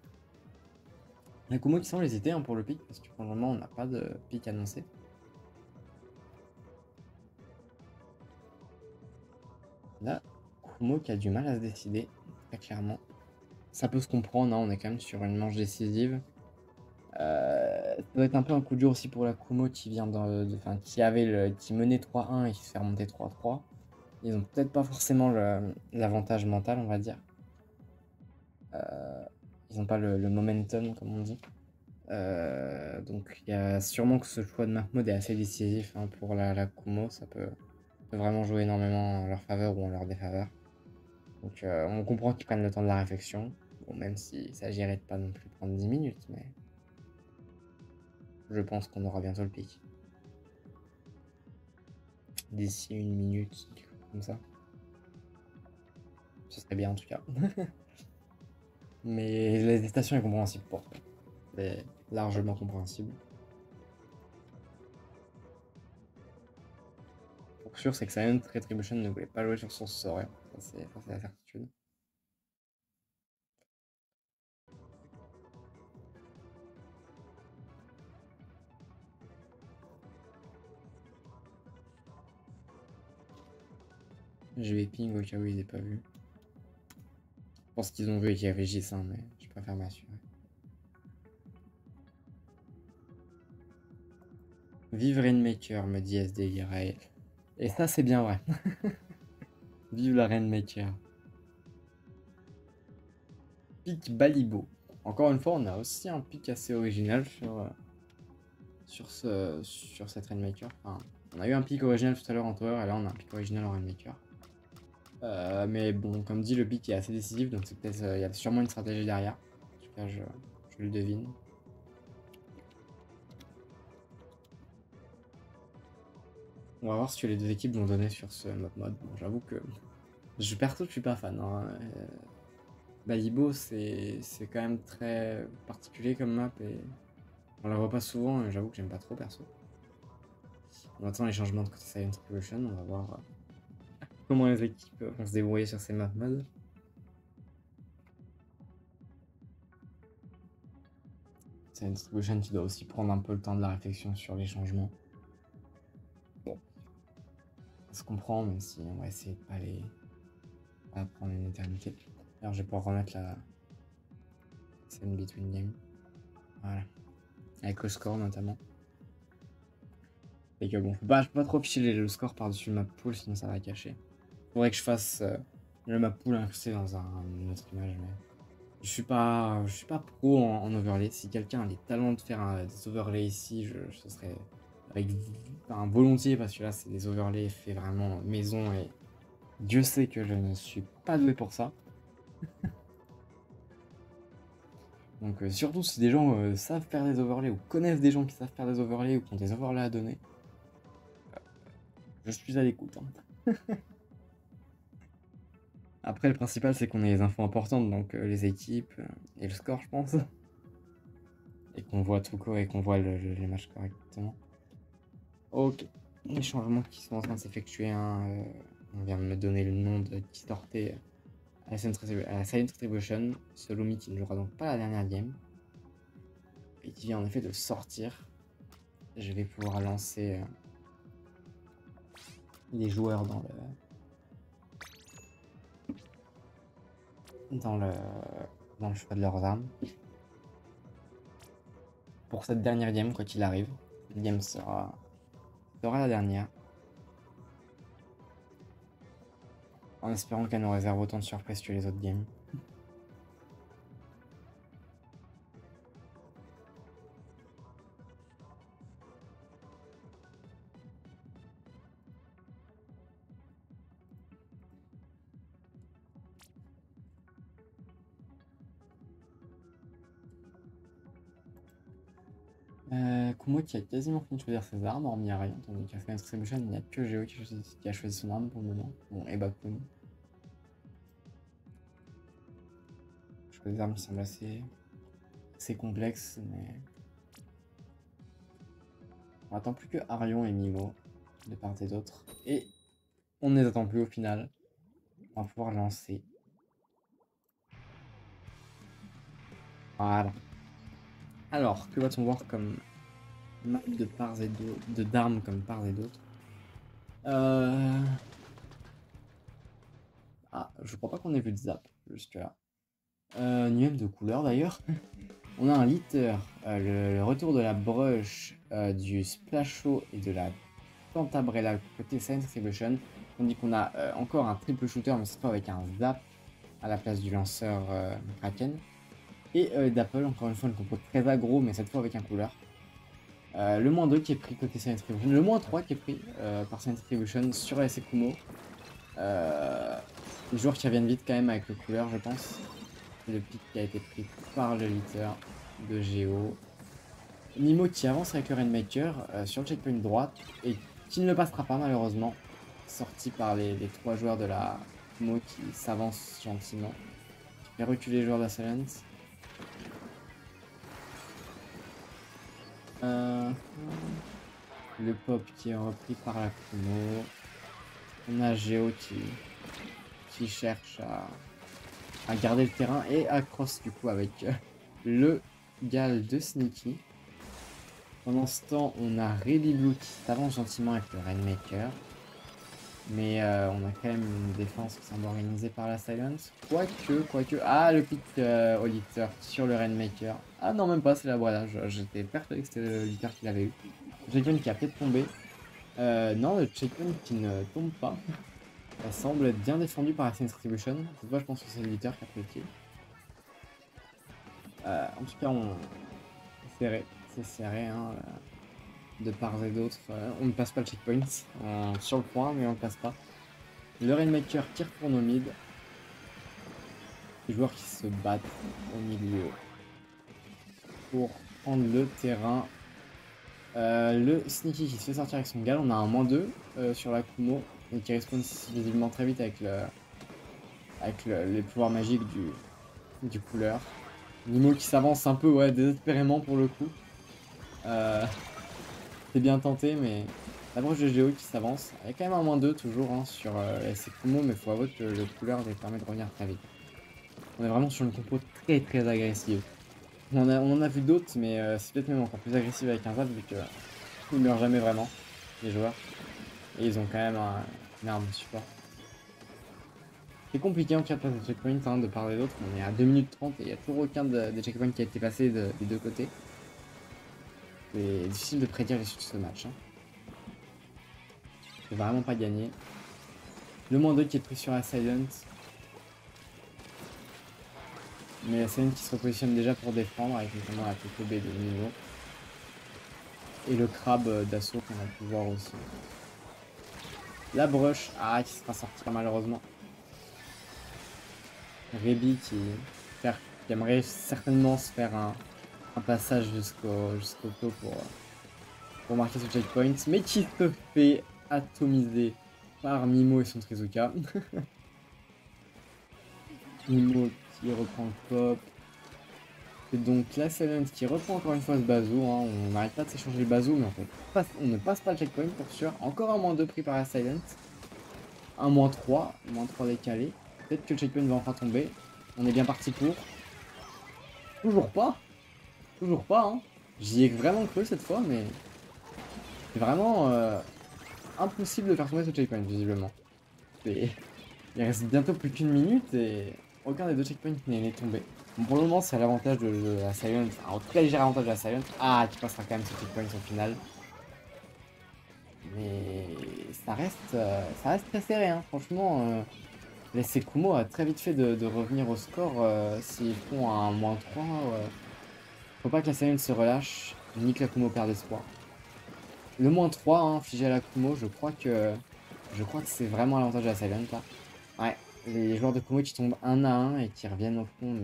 Les Kumo qui semble hésiter pour le pic, parce que pour le moment, on n'a pas de pic annoncé. Là, Kumo qui a du mal à se décider, très clairement. Ça peut se comprendre, on est quand même sur une manche décisive. Ça doit être un peu un coup dur aussi pour la Kumo qui vient qui menait 3-1 et qui se fait remonter 3-3. Ils ont peut-être pas forcément l'avantage mental, on va dire. Ils n'ont pas le momentum, comme on dit. Donc il y a sûrement que ce choix de map mode est assez décisif pour la Kumo. Ça peut vraiment jouer énormément en leur faveur ou en leur défaveur. Donc on comprend qu'ils prennent le temps de la réflexion. Bon, même s'il s'agirait de pas non plus prendre 10 minutes, mais je pense qu'on aura bientôt le pic. D'ici 1 minute, quelque chose comme ça. Ce serait bien en tout cas. Mais l'hésitation est compréhensible pour toi. C'est largement compréhensible. Pour sûr, c'est que Silent Retribution ne voulait pas jouer sur son Sorée. Ça, c'est la certitude. Je vais ping au cas où ils n'aient pas vu. Je pense qu'ils ont vu et qu'ils réagissent, mais je préfère m'assurer. Vive Rainmaker, me dit SD Irael. Et ça, c'est bien vrai. Vive la Rainmaker. Pic Balibo. Encore une fois, on a aussi un pic assez original sur cette Rainmaker. Enfin, on a eu un pic original tout à l'heure en Tower, et là on a un pic original en Rainmaker. Mais bon, comme dit, le pic est assez décisif, donc c'est peut-être il y a sûrement une stratégie derrière. En tout cas, je le devine. On va voir ce que les deux équipes vont donner sur ce mode. Bon, j'avoue que perso, je suis pas fan. Hein. Balibo, c'est quand même très particulier comme map et on la voit pas souvent et j'avoue que j'aime pas trop perso. On attend les changements de côté Silent Revolution, on va voir comment les équipes vont se débrouiller sur ces map modes. Silent Revolution qui doit aussi prendre un peu le temps de la réflexion sur les changements. Bon, ça se comprend, même si on va essayer de pas les prendre une éternité. Alors je vais pouvoir remettre la scène between game. Voilà. Avec le score notamment. Et que bon, je peux pas trop afficher le score par-dessus le map pool, sinon ça va cacher. Faudrait que je fasse le map pool incrusté dans une autre image, mais je suis pas pro en overlay. Si quelqu'un a les talents de faire des overlays ici, ce serait avec un volontiers, parce que là c'est des overlays faits vraiment maison et Dieu sait que je ne suis pas doué pour ça. Donc surtout si des gens savent faire des overlays ou connaissent des gens qui savent faire des overlays ou qui ont des overlays à donner, je suis à l'écoute. Hein. Après le principal c'est qu'on ait les infos importantes, donc les équipes et le score je pense. Et qu'on voit tout et qu'on voit les matchs correctement. Ok, les changements qui sont en train de s'effectuer, hein, on vient de me donner le nom de qui sortait à la Silent Revolution, Solumi qui ne jouera donc pas la dernière game, et qui vient en effet de sortir. Je vais pouvoir lancer les joueurs dans le choix de leurs armes. Pour cette dernière game, quoi qu'il arrive, cette game sera la dernière. En espérant qu'elle nous réserve autant de surprises que les autres games. Kumo qui a quasiment fini de choisir ses armes, hormis Arion, tandis qu'à Silent Revolution, il n'y a que Geo qui a choisi son arme pour le moment. Bon, et Bakun. Je choisis des armes qui semblent assez complexes, mais. On attend plus que Arion et Mimo, de part et d'autre. Et on ne les attend plus au final. On va pouvoir lancer. Voilà. Alors, que va-t-on voir comme map de parts et d'autres, d'armes comme parts et d'autres. Ah, je crois pas qu'on ait vu de zap jusque-là. Nuème de couleur d'ailleurs. On a un litter, le retour de la brush, du splasho et de la Cantabrella côté Silent Revolution. On dit qu'on a encore un triple shooter, mais cette fois avec un zap à la place du lanceur Kraken. Et d'Apple, encore une fois, une compo très aggro, mais cette fois avec un couleur. Le -2 qui est pris côté Silent Revolution, le -3 qui est pris par Silent Revolution sur SC Kumo. Les joueurs qui reviennent vite quand même avec le couleur, je pense. Le pic qui a été pris par le litter de Géo. Nimo qui avance avec le Rainmaker sur le checkpoint droite et qui ne le passera pas malheureusement. Sorti par les 3 joueurs de la Kumo qui s'avancent gentiment. Qui fait reculer les joueurs d'Assaillant. Le pop qui est repris par la Kumo. On a Géo qui cherche à garder le terrain et à cross du coup avec le gal de Sneaky. Pendant ce temps, on a Ready Blue qui s'avance gentiment avec le Rainmaker. Mais on a quand même une défense qui semble organisée par la Silence. Quoique. Ah, le pick au litter sur le Rainmaker. Ah non, même pas, c'est la Brada. J'étais persuadé que c'était le litter qui l'avait eu. Le checkpoint qui a peut-être tombé. Non, le checkpoint qui ne tombe pas. Ça semble être bien défendu par la Silent Revolution. Cette fois, je pense que c'est le litter qui a pris le kill. En tout cas, c'est serré, hein, de part et d'autre. On ne passe pas le checkpoint sur le point, mais on ne passe pas. Le Rainmaker qui retourne au mid. Les joueurs qui se battent au milieu pour prendre le terrain. Le Sneaky qui se fait sortir avec son gal, on a un -2 sur la Kumo, et qui respawn visiblement très vite avec les pouvoirs magiques du couleur. Nimo qui s'avance un peu, ouais, désespérément pour le coup. Euh, C'est bien tenté, mais la broche de Géo qui s'avance. Il y a quand même un -2 toujours hein, sur ses Kumo, mais faut avouer que le couleur lui permet de revenir très vite. On est vraiment sur une compo très très agressive. On en a vu d'autres, mais c'est peut-être même encore plus agressif avec un Zap, vu que ils meurent jamais vraiment, les joueurs. Et ils ont quand même une arme de support. C'est compliqué en tout cas de passer le checkpoint, hein, de part et d'autre. On est à 2 minutes 30 et il n'y a toujours aucun des checkpoints qui a été passé des deux côtés. C'est difficile de prédire les suites de ce match. Hein. C'est vraiment pas gagné. Le -2 qui est pris sur Asylent. Mais Asylent qui se repositionne déjà pour défendre avec notamment la Coco B de niveau. Et le crabe d'assaut qu'on a pu voir aussi. La brush, qui sera sortir malheureusement. Rebi qui aimerait certainement se faire un passage jusqu'au top pour marquer ce checkpoint, mais qui se fait atomiser par Mimo et son Trizuka. Mimo qui reprend le pop. Et donc la Silent qui reprend encore une fois ce bazou. Hein. On n'arrête pas de s'échanger le bazou, mais on ne passe pas le checkpoint pour sûr. Encore un -2 pris par la Silent. Un -3 décalé. Peut-être que le checkpoint va enfin tomber. On est bien parti pour. Toujours pas. Toujours pas, hein. J'y ai vraiment cru cette fois, mais c'est vraiment impossible de faire tomber ce checkpoint, visiblement. Il reste bientôt plus qu'une minute et aucun des deux checkpoints n'est tombé. Bon, pour le moment, c'est à l'avantage de la Silent, un très léger avantage de la Silent. Qui passera quand même ce checkpoint au final. Mais ça reste très serré, hein. Franchement, les Sekumo a très vite fait de revenir au score s'ils font un -3. Faut pas que la Silent se relâche, ni que la Kumo perde espoir. Le -3, hein, figé à la Kumo, je crois que c'est vraiment à l'avantage de la Silent là. Ouais, les joueurs de Kumo qui tombent 1 à 1 et qui reviennent au fond,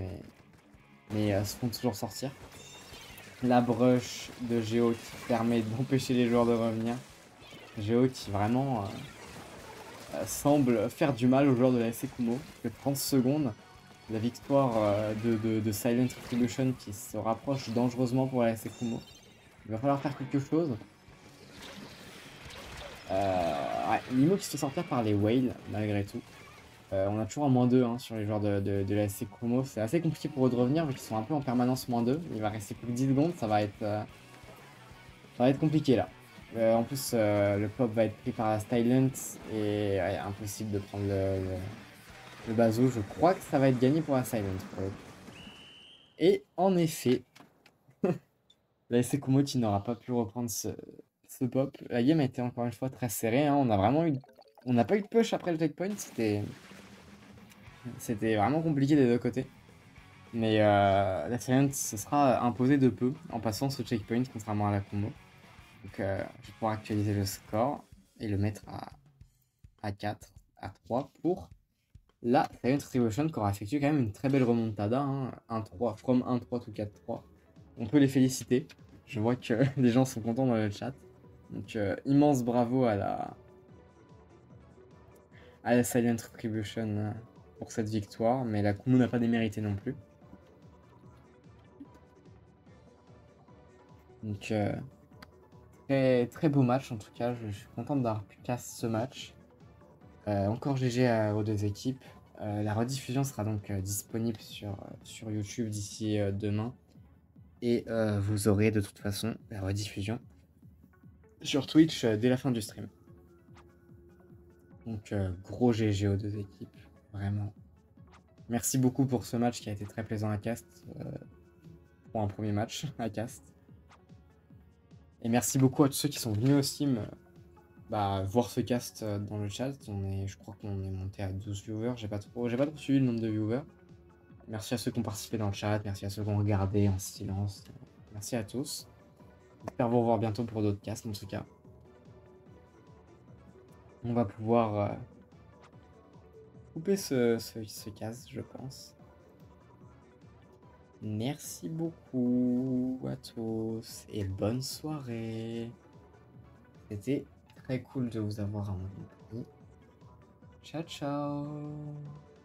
mais se font toujours sortir. La brush de Géo qui permet d'empêcher les joueurs de revenir. Géo qui vraiment semble faire du mal aux joueurs de la SC Kumo. Que 30 secondes, la victoire de Silent Retribution qui se rapproche dangereusement pour la SC Kumo. Il va falloir faire quelque chose. Nimo qui se fait sortir par les Whales malgré tout. On a toujours un -2 hein, sur les joueurs de la SC Kumo. C'est assez compliqué pour eux de revenir vu qu'ils sont un peu en permanence -2. Il va rester plus que 10 secondes, ça va être compliqué là. En plus, le pop va être pris par la Silent et impossible de prendre le bazoo. Je crois que ça va être gagné pour la Silent. Et en effet, la SC Kumo qui n'aura pas pu reprendre ce pop. La game a été encore une fois très serrée. Hein. On n'a pas eu de push après le checkpoint. C'était vraiment compliqué des deux côtés. Mais la Silent se sera imposée de peu en passant ce checkpoint contrairement à la Kumo. Donc je vais pouvoir actualiser le score et le mettre à 4, à 3 pour la Silent Retribution qui aura effectué quand même une très belle remontada. Hein. 1-3, from 1-3 to 4-3. On peut les féliciter. Je vois que les gens sont contents dans le chat. Donc immense bravo à la Silent Retribution pour cette victoire, mais la Kumo n'a pas démérité non plus. Donc très, très beau match en tout cas, je suis content d'avoir pu casser ce match. Encore GG aux deux équipes. La rediffusion sera donc disponible sur YouTube d'ici demain. Et vous aurez de toute façon la rediffusion sur Twitch dès la fin du stream. Donc gros GG aux deux équipes, vraiment. Merci beaucoup pour ce match qui a été très plaisant à cast. Pour un premier match à cast. Et merci beaucoup à tous ceux qui sont venus au Steam voir ce cast dans le chat. Je crois qu'on est monté à 12 viewers. J'ai pas trop suivi le nombre de viewers. Merci à ceux qui ont participé dans le chat. Merci à ceux qui ont regardé en silence. Merci à tous. J'espère vous revoir bientôt pour d'autres casts en tout cas. On va pouvoir couper ce cast, je pense. Merci beaucoup à tous et bonne soirée. C'était très cool de vous avoir en mon compagnie. Ciao, ciao.